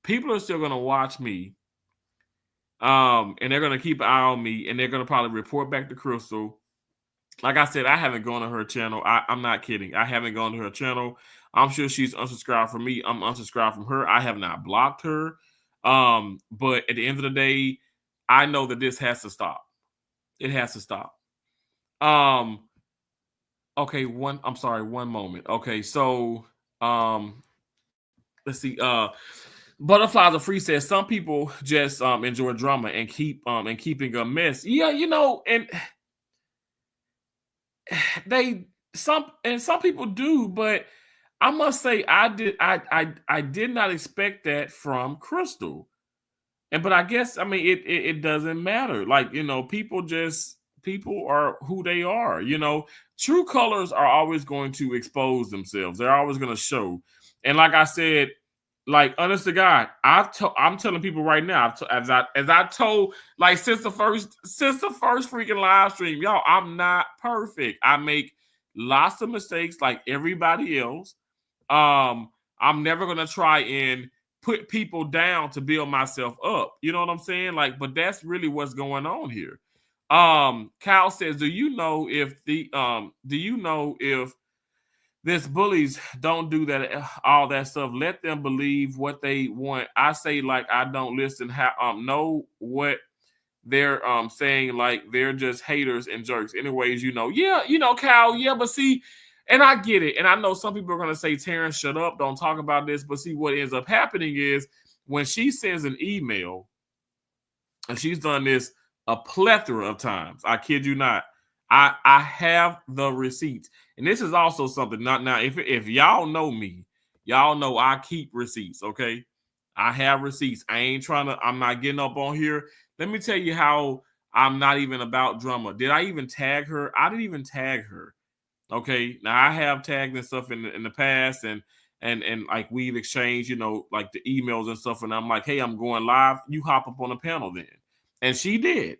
People are still gonna watch me, and they're gonna keep an eye on me, and they're gonna probably report back to Crystal. Like I said, I haven't gone to her channel. I'm not kidding. I haven't gone to her channel. I'm sure she's unsubscribed from me. I'm unsubscribed from her. I have not blocked her. But at the end of the day, I know that this has to stop. It has to stop. Okay, one moment. Okay, so let's see. Butterflies are free says some people just enjoy drama and keeping a mess. Yeah, and some people do, but I must say I did not expect that from Crystal. But I guess, I mean, it doesn't matter. Like, people are who they are. True colors are always going to expose themselves. They're always going to show. And like I said, like, honest to God, I'm telling people right now, as I told, like, since the first freaking live stream, y'all, I'm not perfect. I make lots of mistakes like everybody else. I'm never gonna try and put people down to build myself up. You know what I'm saying? Like, but that's really what's going on here. Kyle says, do you know if this bullies don't do that, all that stuff? Let them believe what they want. I say, like, I don't listen. Know what they're saying, like they're just haters and jerks. Anyways, yeah, Kyle, yeah, but see, and I get it, and I know some people are gonna say, Terrence, shut up, don't talk about this. But see, what ends up happening is when she sends an email, and she's done this a plethora of times. I kid you not. I have the receipts. And this is also something, not now. If y'all know me, y'all know I keep receipts, okay? I have receipts. I'm not getting up on here. Let me tell you how I'm not even about drama. Did I even tag her? I didn't even tag her. Okay. Now I have tagged and stuff in the past, and like we've exchanged, like the emails and stuff. And I'm like, hey, I'm going live. You hop up on the panel then. And she did.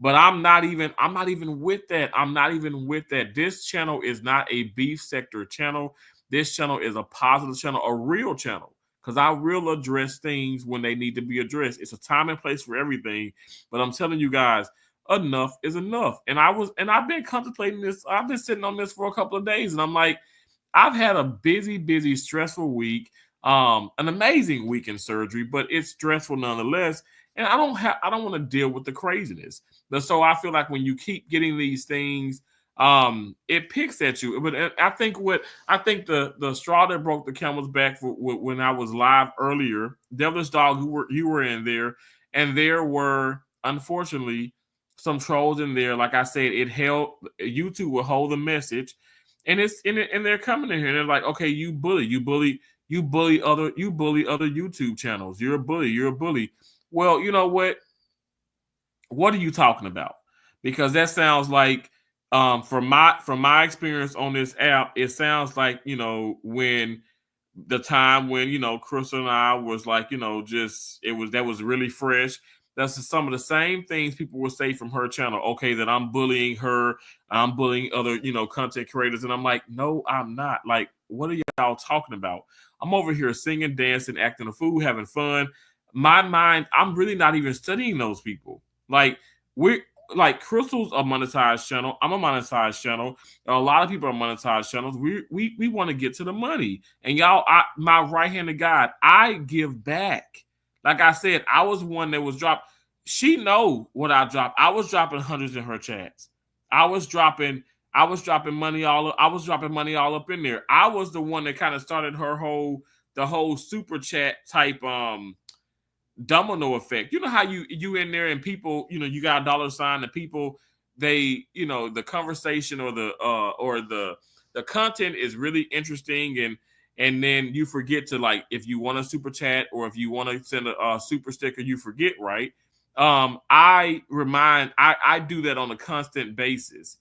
But I'm not even with that. I'm not even with that. This channel is not a beef sector channel. This channel is a positive channel, a real channel, because I will address things when they need to be addressed. It's a time and place for everything. But I'm telling you guys, enough is enough. And I've been contemplating this. I've been sitting on this for a couple of days, and I'm like, I've had a busy, stressful week, an amazing week in surgery, but it's stressful nonetheless. And I don't want to deal with the craziness. So I feel like when you keep getting these things, it picks at you. But I think the straw that broke the camel's back when I was live earlier, Devilish Dog, you were in there, and there were, unfortunately, some trolls in there. Like I said, YouTube will hold the message, and they're coming in here and they're like, okay, you bully, You bully other YouTube channels. You're a bully. You're a bully. Well, you know what? What are you talking about? Because that sounds like from my experience on this app, it sounds like, when the time when, Crystal and I was like, just that was really fresh. That's some of the same things people will say from her channel. Okay, that I'm bullying her, I'm bullying other, content creators. And I'm like, no, I'm not. Like, what are y'all talking about? I'm over here singing, dancing, acting a fool, having fun. My mind, I'm really not even studying those people. Like, we're like Crystal's a monetized channel. I'm a monetized channel. A lot of people are monetized channels. We want to get to the money. And y'all, my right hand of God, I give back. Like I said, I was one that was dropped. She know what I dropped. I was dropping hundreds in her chats. I was dropping money I was dropping money all up in there. I was the one that kind of started the whole super chat type domino effect. You know how you in there and people, you got a dollar sign and people, they, the conversation or the content is really interesting, and then you forget to, like, if you want a super chat or if you want to send a super sticker, you forget, right? I do that on a constant basis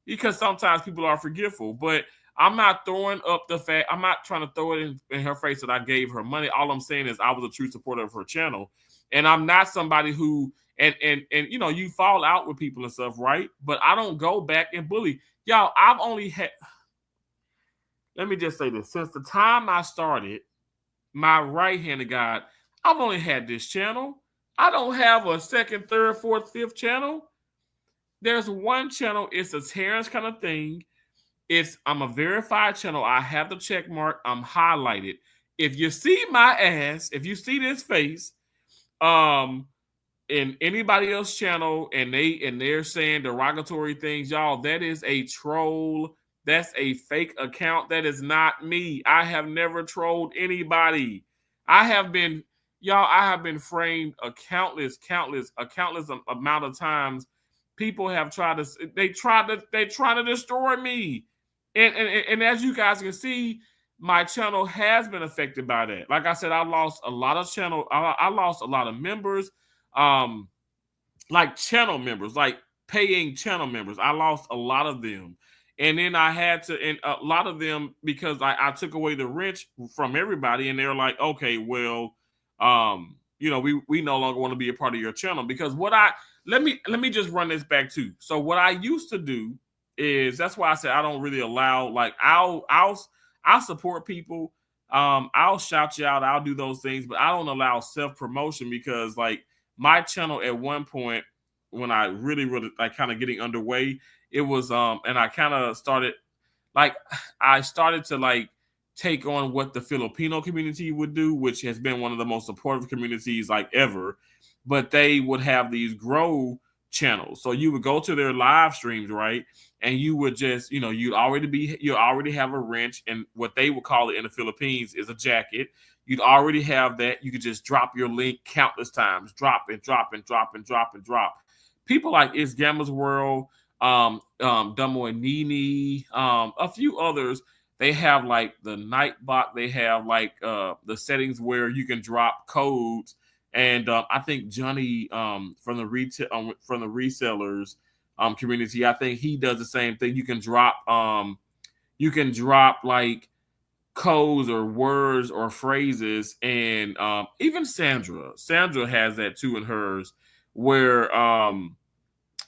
because sometimes people are forgetful, but I'm not throwing up the fact. I'm not trying to throw it in her face that I gave her money. All I'm saying is I was a true supporter of her channel, and I'm not somebody who and you fall out with people and stuff, right? But I don't go back and bully y'all. I've only had. Let me just say this: since the time I started, my right hand of God, I've only had this channel. I don't have a second, third, fourth, fifth channel. There's one channel. It's a Terrence kind of thing. I'm a verified channel. I have the check mark. I'm highlighted. If you see my ass, if you see this face, in anybody else's channel and they're saying derogatory things, y'all, that is a troll. That's a fake account. That is not me. I have never trolled anybody. I have been, I have been framed a countless amount of times. People have tried to destroy me. And as you guys can see, my channel has been affected by that. Like I said, I lost a lot of I lost a lot of members, like channel members, like paying channel members. I lost a lot of them. And then I had to, and a lot of them, because I took away the wrench from everybody, and they're like, okay, well, we no longer want to be a part of your channel. Because let me just run this back too. So what I used to do is, that's why I said I don't really allow, like, I'll support people. I'll shout you out. I'll do those things, but I don't allow self-promotion, because, like, my channel at one point, when I really, like, kind of getting underway, it was and I kind of started, like, I started to, like, take on what the Filipino community would do, which has been one of the most supportive communities, like, ever. But they would have these grow channels. So you would go to their live streams, right? And you would just, you already have a wrench, and what they would call it in the Philippines is a jacket. You'd already have that. You could just drop your link countless times, drop and drop and drop and drop and drop. People like It's Gamma's World, Dumbo and Nini, a few others. They have, like, the Nightbot. They have, like, the settings where you can drop codes. And I think Johnny, from the resellers community, I think he does the same thing. You can drop like codes or words or phrases, and even Sandra has that too in hers, where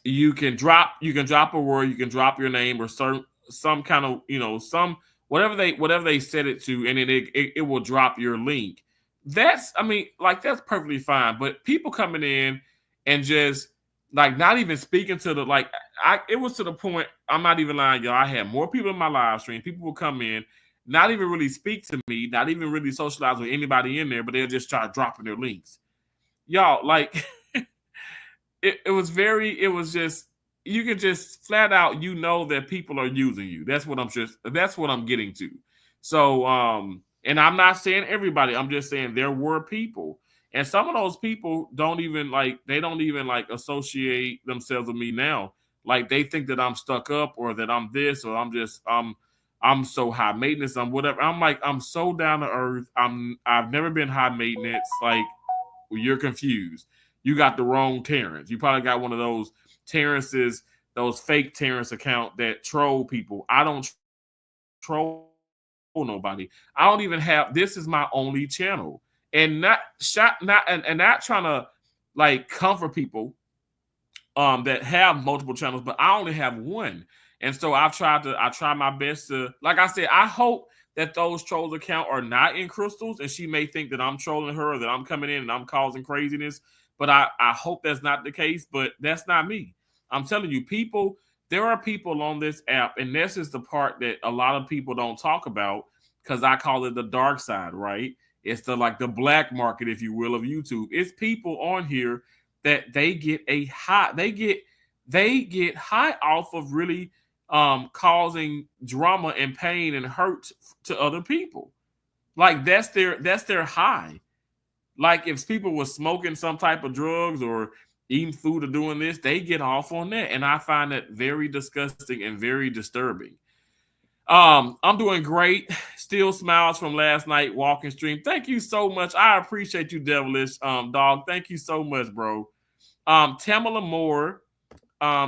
you can drop a word, you can drop your name or some kind of, some whatever they set it to, and then it will drop your link. That's that's perfectly fine. But people coming in and just, like, not even speaking to the, like, it was to the point, I'm not even lying, y'all. I had more people in my live stream. People will come in, not even really speak to me, not even really socialize with anybody in there, but they'll just try dropping their links. Y'all, like, it was just, you can just flat out, that people are using you. That's what I'm getting to. So, and I'm not saying everybody, I'm just saying there were people. And some of those people don't even associate themselves with me now. Like, they think that I'm stuck up, or that I'm this, or I'm just I'm so high maintenance, I'm whatever. I'm like, I'm so down to earth. I've never been high maintenance. Like, you're confused. You got the wrong Terrence. You probably got one of those Terrences, those fake Terrence account that troll people. I don't troll nobody. I don't even have, this is my only channel. And not trying to like comfort people that have multiple channels, but I only have one. And so I try my best to, like I said, I hope that those trolls account are not in Crystal's, and she may think that I'm trolling her or that I'm coming in and I'm causing craziness. But I hope that's not the case, but that's not me. I'm telling you, people, there are people on this app, and this is the part that a lot of people don't talk about, because I call it the dark side, right? It's the like the black market, if you will, of YouTube. It's people on here that they get high off of really causing drama and pain and hurt to other people. Like that's their high. Like if people were smoking some type of drugs or eating food or doing this, they get off on that, and I find that very disgusting and very disturbing. I'm doing great. Still smiles from last night walking stream. Thank you so much. I appreciate you, Devilish dog. Thank you so much, bro. Tamala Moore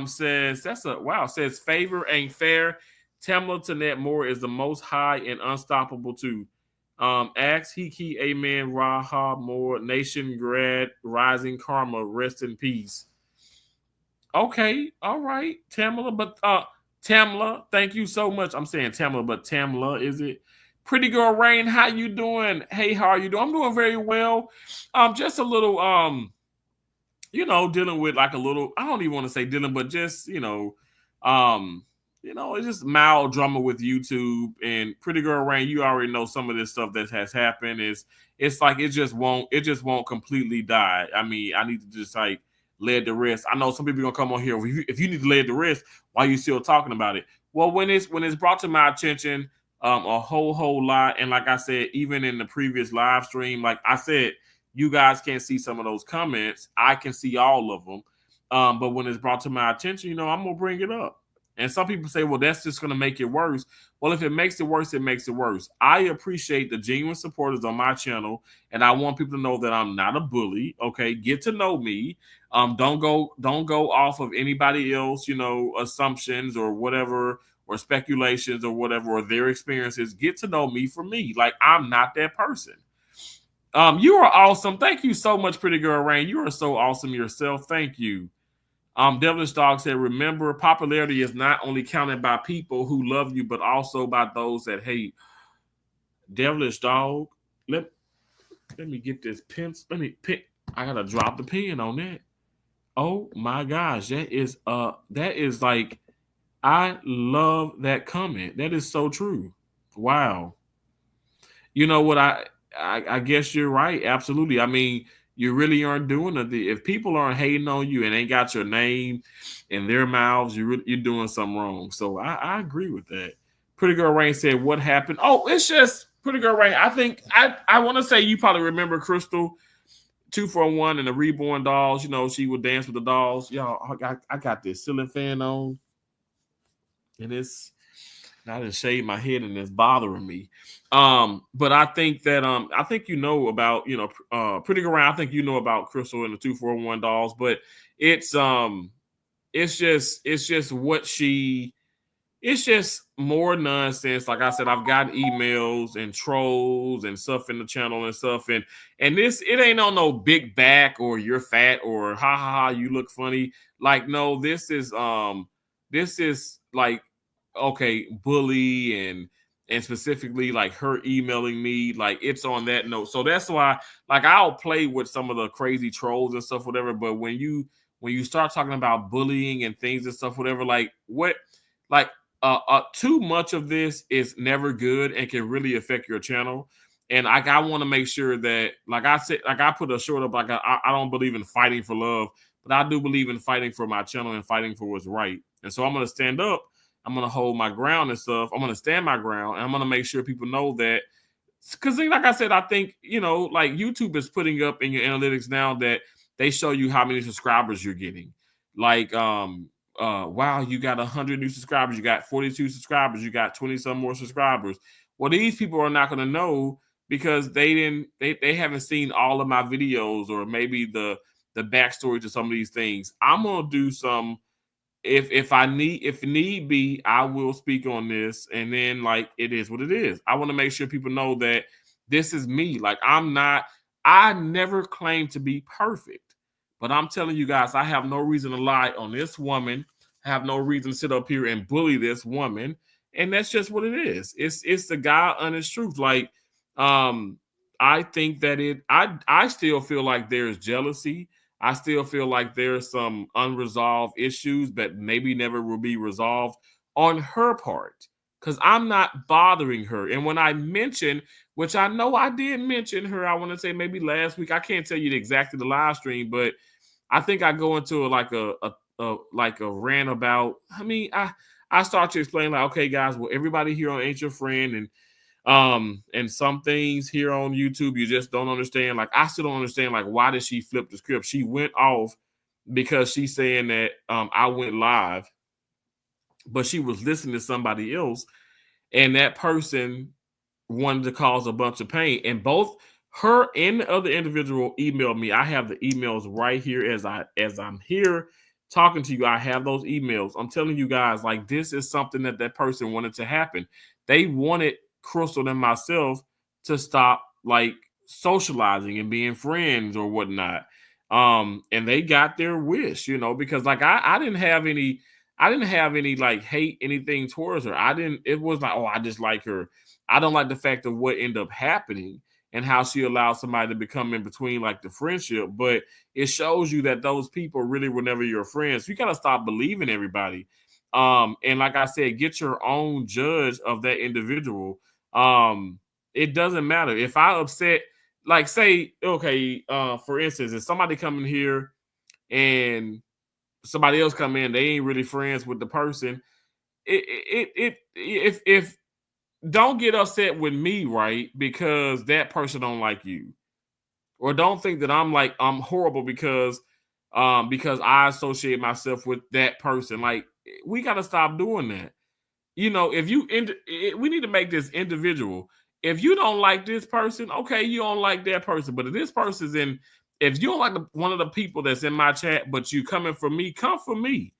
says that's a wow. Says favor ain't fair. Tamala Tanet Moore is the most high and unstoppable too. Axe Hiki Amen Raha Moore Nation Grad Rising Karma rest in peace. Okay, all right, Tamala, but Tamala, thank you so much. I'm saying Tamala, but Tamala, is it? Pretty girl Rain, how you doing? Hey, how are you doing? I'm doing very well. Just a little dealing with like a little, I don't even want to say dealing, but just, it's just mild drama with YouTube. And Pretty Girl Rain, you already know some of this stuff that has happened. It's like it just won't completely die. I mean, I need to just like let the rest. I know some people are gonna come on here. If you need to let the rest, why are you still talking about it? Well, when it's brought to my attention, a whole lot. And like I said, even in the previous live stream, like I said, you guys can't see some of those comments. I can see all of them. But when it's brought to my attention, I'm going to bring it up. And some people say, well, that's just going to make it worse. Well, if it makes it worse, it makes it worse. I appreciate the genuine supporters on my channel, and I want people to know that I'm not a bully. Okay, get to know me. Don't go off of anybody else, assumptions or whatever, or speculations or whatever, or their experiences. Get to know me for me. Like, I'm not that person. You are awesome. Thank you so much, Pretty Girl Rain. You are so awesome yourself. Thank you. Devilish Dog said, remember, popularity is not only counted by people who love you, but also by those that hate. Devilish Dog, let me get this pen. I gotta drop the pen on that. Oh my gosh, that is like, I love that comment. That is so true. Wow. You know what? I guess you're right. Absolutely. I mean, you really aren't doing it. If people aren't hating on you and ain't got your name in their mouths, you're doing something wrong. So I agree with that. Pretty Girl Rain said, "What happened?" Oh, it's just Pretty Girl Rain. I think I want to say you probably remember Crystal 241 and the Reborn Dolls. She would dance with the dolls. Y'all, I got this ceiling fan on, and I didn't shave my head and it's bothering me. But I think that I think about Pretty Girl Rain. I think about Crystal and the 241 dolls, but it's just more nonsense. Like I said, I've gotten emails and trolls and stuff in the channel and stuff, and it ain't on no big back or you're fat or ha ha ha you look funny. Like, no, this is like, okay, bully and specifically like her emailing me, like it's on that note. So that's why, like, I'll play with some of the crazy trolls and stuff, whatever. But when you start talking about bullying and things and stuff, whatever, like what, like too much of this is never good and can really affect your channel. And like, I want to make sure that, like I said, like I put a short up, like I don't believe in fighting for love, but I do believe in fighting for my channel and fighting for what's right. And so I'm going to stand up. I'm going to hold my ground and stuff. I'm going to stand my ground, and I'm going to make sure people know that. Because like I said, I think, like YouTube is putting up in your analytics now that they show you how many subscribers you're getting. Like, wow, you got 100 new subscribers, you got 42 subscribers, you got 20 some more subscribers. Well, these people are not going to know because they haven't seen all of my videos or maybe the backstory to some of these things. I'm gonna do some, if need be, I will speak on this, and then like it is what it is. I want to make sure people know that this is me. Like I never claim to be perfect, but I'm telling you guys, I have no reason to lie on this woman. I have no reason to sit up here and bully this woman, and that's just what it is. It's the God honest truth. Like, um, I think that I still feel like there's jealousy. I still feel like there's some unresolved issues that maybe never will be resolved on her part because I'm not bothering her. And when I mentioned, which I know I did mention her, I want to say maybe last week. I can't tell you exactly the live stream, but I think I go into a rant about. I mean, I start to explain like, okay, guys, well, everybody here on Ain't Your Friend, and some things here on YouTube you just don't understand. Like I still don't understand like why did she flip the script? She went off because she's saying that I went live, but she was listening to somebody else, and that person wanted to cause a bunch of pain. And both her and the other individual emailed me. I have the emails right here as I'm here talking to you. I have those emails. I'm telling you guys, like this is something that person wanted to happen. They wanted Crystal and myself to stop like socializing and being friends or whatnot. And they got their wish, because like I didn't have any like hate anything towards her. It was like, oh, I just like her. I don't like the fact of what ended up happening and how she allowed somebody to become in between like the friendship. But it shows you that those people really were never your friends. You got to stop believing everybody. And like I said, get your own judge of that individual. It doesn't matter if I upset, like say, okay, for instance, if somebody come in here and somebody else come in, they ain't really friends with the person. If don't get upset with me, right? Because that person don't like you, or don't think that I'm horrible because I associate myself with that person. Like we got to stop doing that. If we need to make this individual. If you don't like this person, okay, you don't like that person. But if this person's if you don't like one of the people that's in my chat, but you coming for me, come for me.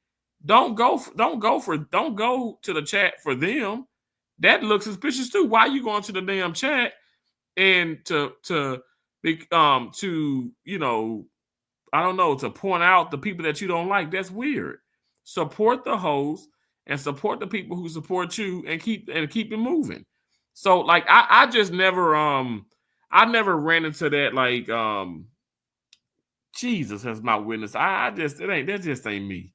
Don't go to the chat for them. That looks suspicious too. Why are you going to the damn chat and to I don't know, to point out the people that you don't like? That's weird. Support the host and support the people who support you and keep it moving. So like I just never I never ran into that like Jesus as my witness. That just ain't me.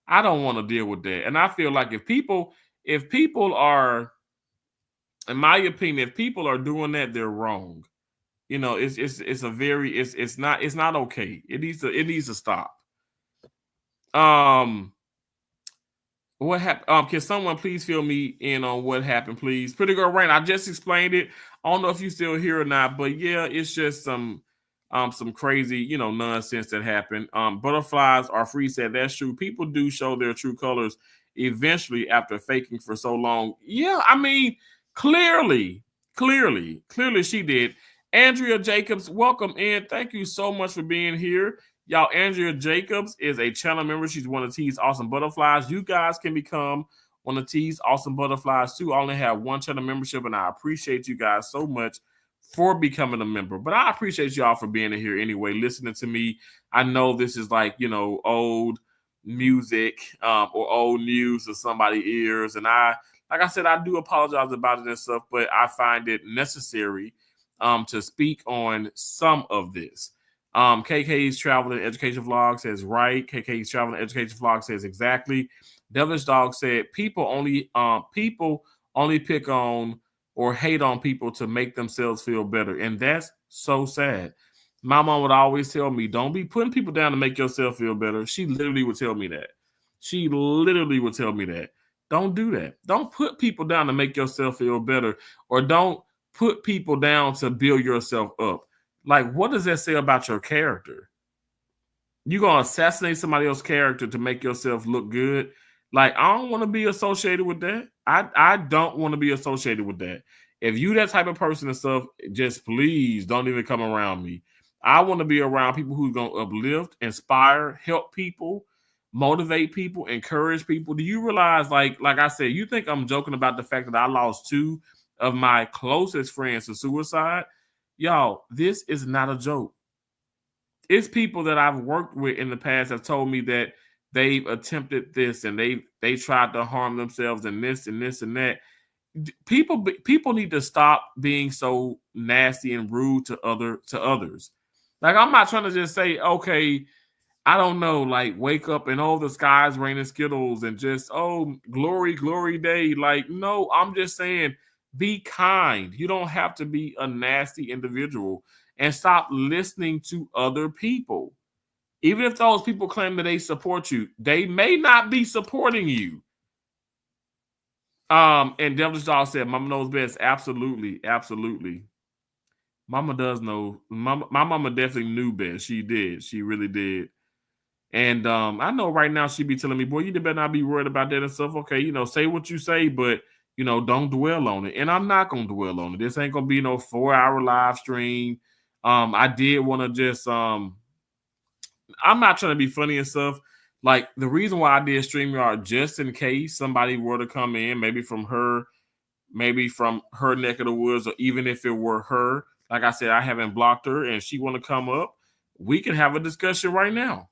I don't want to deal with that. And I feel like if people are, in my opinion, if people are doing that, they're wrong. It's not okay. It needs to stop. What happened? Can someone please fill me in on what happened, please? Pretty Girl Rain, I just explained it. I don't know if you still here or not, but yeah, it's just some crazy, nonsense that happened. Butterflies are free said that's true. People do show their true colors eventually after faking for so long. Yeah, I mean, clearly she did. Andrea Jacobs, welcome in. Thank you so much for being here. Y'all, Andrea Jacobs is a channel member. She's one of T's Awesome Butterflies. You guys can become one of T's Awesome Butterflies too. I only have one channel membership, and I appreciate you guys so much for becoming a member. But I appreciate y'all for being in here anyway, listening to me. I know this is like, old music or old news to somebody's ears. And like I said, I do apologize about it and stuff, but I find it necessary to speak on some of this. KK's Travel and Education Vlog says right. KK's Travel and Education Vlog says exactly. Devilish Dog said people only pick on or hate on people to make themselves feel better. And that's so sad. My mom would always tell me, don't be putting people down to make yourself feel better. She literally would tell me that. Don't do that. Don't put people down to make yourself feel better, or don't put people down to build yourself up. Like, what does that say about your character? you're gonna assassinate somebody else's character to make yourself look good. Like, I don't want to be associated with that. I don't want to be associated with that. If you that type of person and stuff, just please don't even come around me. I want to be around people who's gonna uplift, inspire, help people, motivate people, encourage people. Do you realize, like I said, you think I'm joking about the fact that I lost 2 of my closest friends to suicide? Y'all, this is not a joke. It's people that I've worked with in the past have told me that they've attempted this and they tried to harm themselves and this and this and that. People need to stop being so nasty and rude to others. Like, I'm not trying to just say, okay, I don't know, like, wake up and the sky's raining Skittles and just, glory day. Like, no, I'm just saying, be kind. You don't have to be a nasty individual, and stop listening to other people. Even if those people claim that they support you, they may not be supporting you. And Devil's Dog said, Mama knows best. Absolutely, absolutely. Mama does know. My mama definitely knew best. She did. She really did. And I know right now she be telling me, boy, you better not be worried about that and stuff. Okay, say what you say, but don't dwell on it. And I'm not gonna dwell on it. This ain't gonna be no 4-hour live stream. I did want to just I'm not trying to be funny and stuff. Like, the reason why I did StreamYard, just in case somebody were to come in, maybe from her neck of the woods, or even if it were her, like I said, I haven't blocked her and she want to come up, we can have a discussion right now.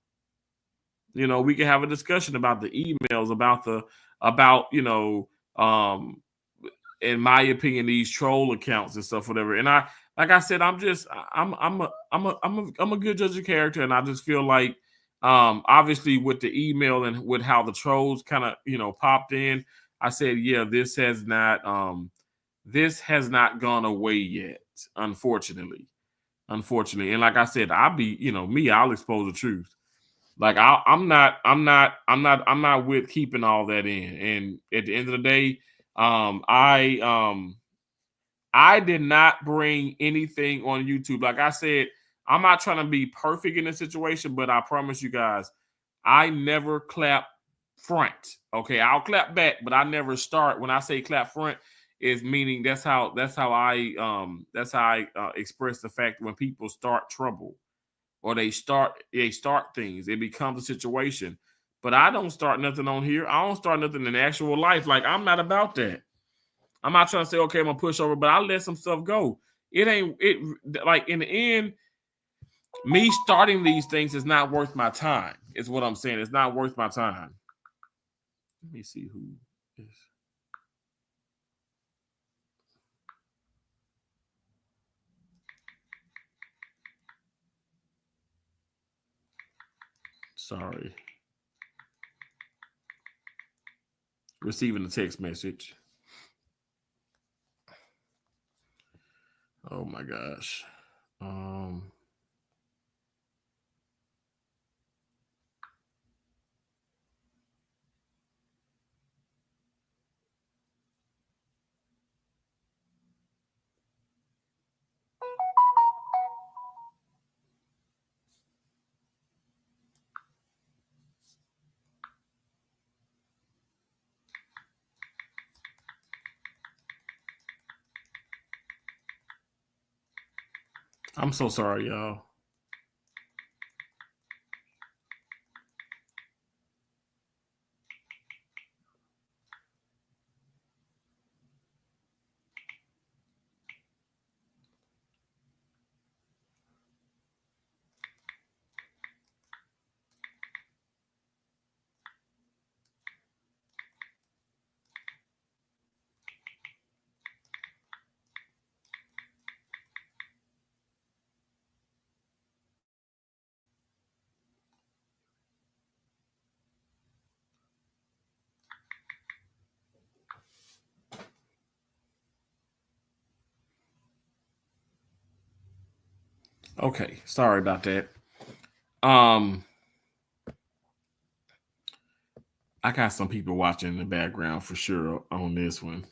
We can have a discussion about the emails, about in my opinion, these troll accounts and stuff, whatever. And like I said, I'm a good judge of character, and I just feel like, obviously with the email and with how the trolls kind of popped in, I said, yeah, this has not gone away yet, unfortunately. And like I said, I'll expose the truth. Like, I'm not with keeping all that in. And at the end of the day, I did not bring anything on YouTube. Like I said, I'm not trying to be perfect in this situation, but I promise you guys, I never clap front. Okay, I'll clap back, but I never start. When I say clap front, is meaning that's how I express the fact when people start trouble, or they start things, it becomes a situation. But I don't start nothing on here. I don't start nothing in actual life. Like, I'm not about that. I'm not trying to say, okay, I'm gonna push over, but I let some stuff go. Like, in the end, me starting these things is not worth my time, is what I'm saying. It's not worth my time. Let me see who is. Sorry. Receiving a text message. Oh my gosh. I'm so sorry, y'all. Okay, sorry about that. I got some people watching in the background for sure on this one.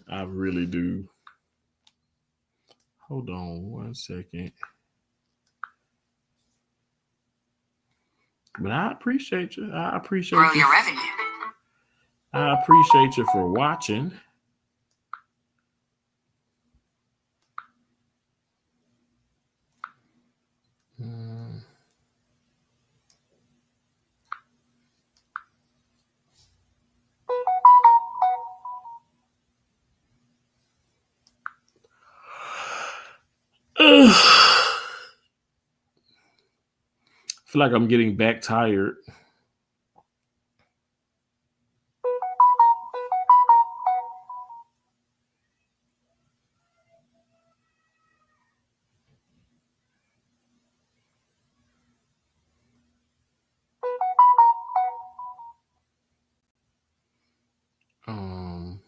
I really do. Hold on 1 second. But I appreciate you. I appreciate Grow you. your revenue. I appreciate you for watching. I feel like I'm getting back tired. Um,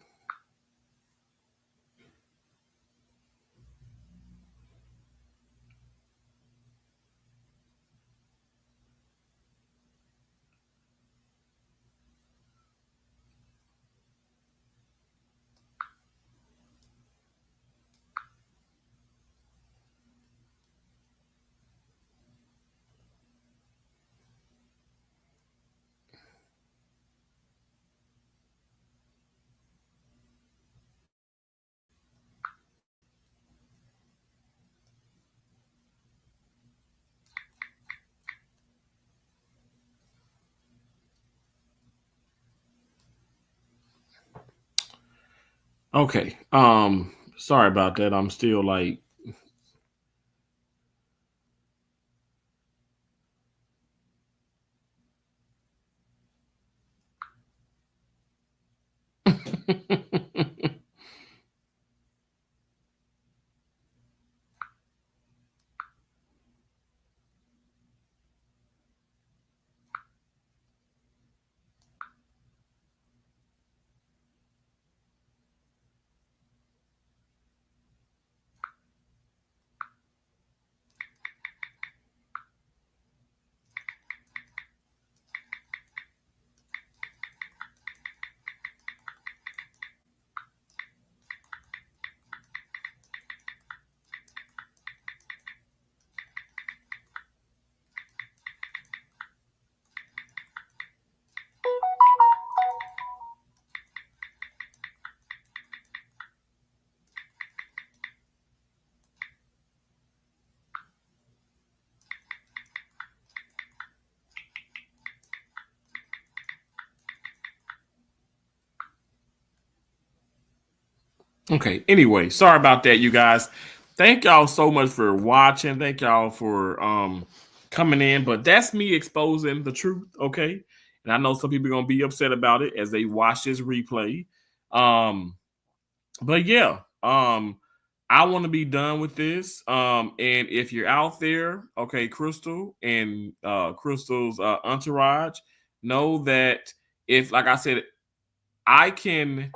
okay. Sorry about that. I'm still like okay. Anyway, sorry about that, you guys. Thank y'all so much for watching. Thank y'all for coming in. But that's me exposing the truth, okay? And I know some people are gonna be upset about it as they watch this replay. But yeah, I want to be done with this. And if you're out there, okay, Crystal and Crystal's entourage, know that if, like I said, I can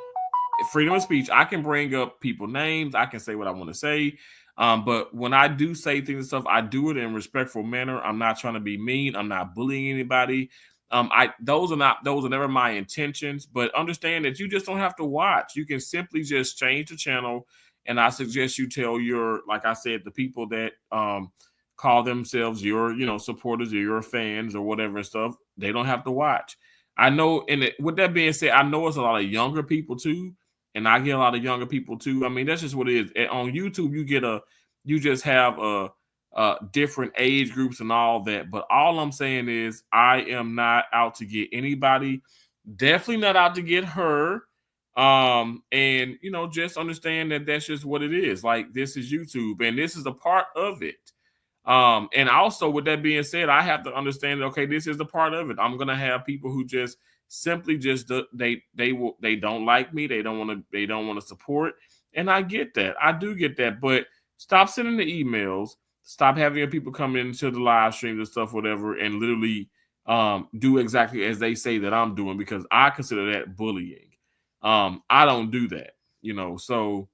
freedom of speech. I can bring up people names. I can say what I want to say. But when I do say things and stuff, I do it in a respectful manner. I'm not trying to be mean. I'm not bullying anybody. Those are never my intentions. But understand that you just don't have to watch. You can simply just change the channel. And I suggest you tell your, like I said, the people that call themselves your, supporters or your fans or whatever and stuff. They don't have to watch. I know, and with that being said, I know it's a lot of younger people too, and I get a lot of younger people too. I mean, that's just what it is. And on YouTube, you just have different age groups and all that. But all I'm saying is, I am not out to get anybody. Definitely not out to get her. And just understand that that's just what it is. Like, this is YouTube, and this is a part of it. And also, with that being said, I have to understand that, okay, this is a part of it. I'm gonna have people who just simply just they don't like me, they don't want to support, and I get that. I do get that. But stop sending the emails, stop having people come into the live streams and stuff, whatever, and literally do exactly as they say that I'm doing, because I consider that bullying. I don't do that, so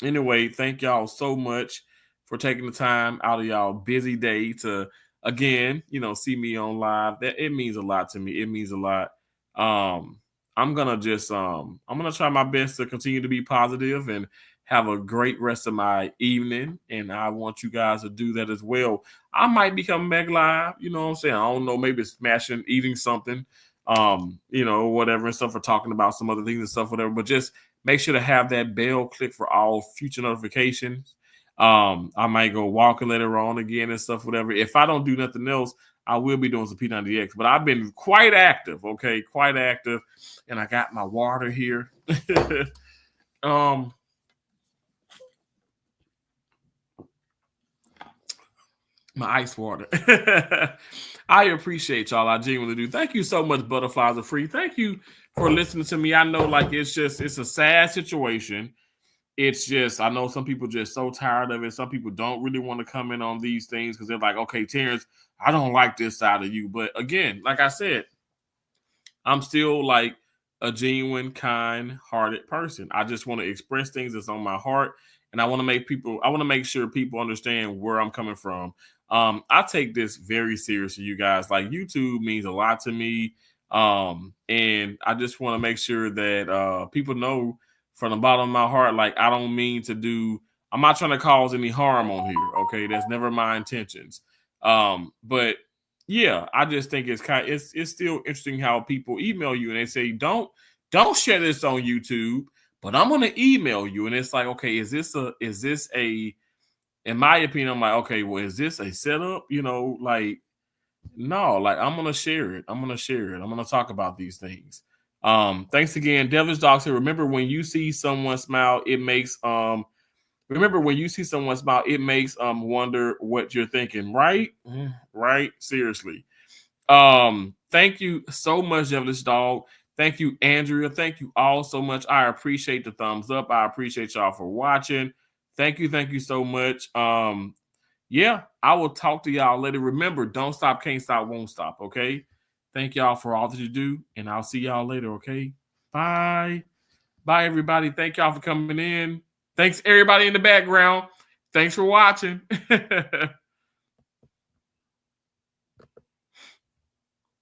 anyway, thank y'all so much for taking the time out of y'all busy day to again, see me on live. That it means a lot to me. It means a lot. I'm gonna try my best to continue to be positive and have a great rest of my evening, and I want you guys to do that as well. I might be coming back live, you know what I'm saying? I don't know, maybe smashing, eating something, whatever and stuff, or talking about some other things and stuff, whatever. But just make sure to have that bell click for all future notifications. I might go walking later on again and stuff, whatever. If I don't do nothing else, I will be doing some P90X, but I've been quite active, okay, quite active, and I got my water here. My ice water. I appreciate y'all. I genuinely do. Thank you so much, Butterflies Are Free. Thank you for listening to me. I know, like, it's a sad situation. It's just, I know some people just so tired of it. Some people don't really want to come in on these things because they're like, okay, Terrence, I don't like this side of you. But again, like I said, I'm still like a genuine, kind-hearted person. I just want to express things that's on my heart, and I want to make sure people understand where I'm coming from. I take this very seriously, you guys. Like, YouTube means a lot to me. And I just want to make sure that people know from the bottom of my heart, like, I'm not trying to cause any harm on here. Okay. That's never my intentions. But yeah, I just think it's still interesting how people email you and they say, don't share this on YouTube, but I'm gonna email you. And it's like, okay, is this a in my opinion, I'm like, okay, well, is this a setup? Like, no, like, I'm gonna share it. I'm gonna talk about these things. Thanks again, Devilish Dog said, remember when you see someone smile, it makes wonder what you're thinking, right? Right? Seriously. Thank you so much, Devilish Dog. Thank you, Andrea. Thank you all so much. I appreciate the thumbs up. I appreciate y'all for watching. Thank you so much. Yeah, I will talk to y'all later. Remember, don't stop, can't stop, won't stop. Okay. Thank y'all for all that you do, and I'll see y'all later. Okay. Bye. Bye, everybody. Thank y'all for coming in. Thanks, everybody in the background. Thanks for watching.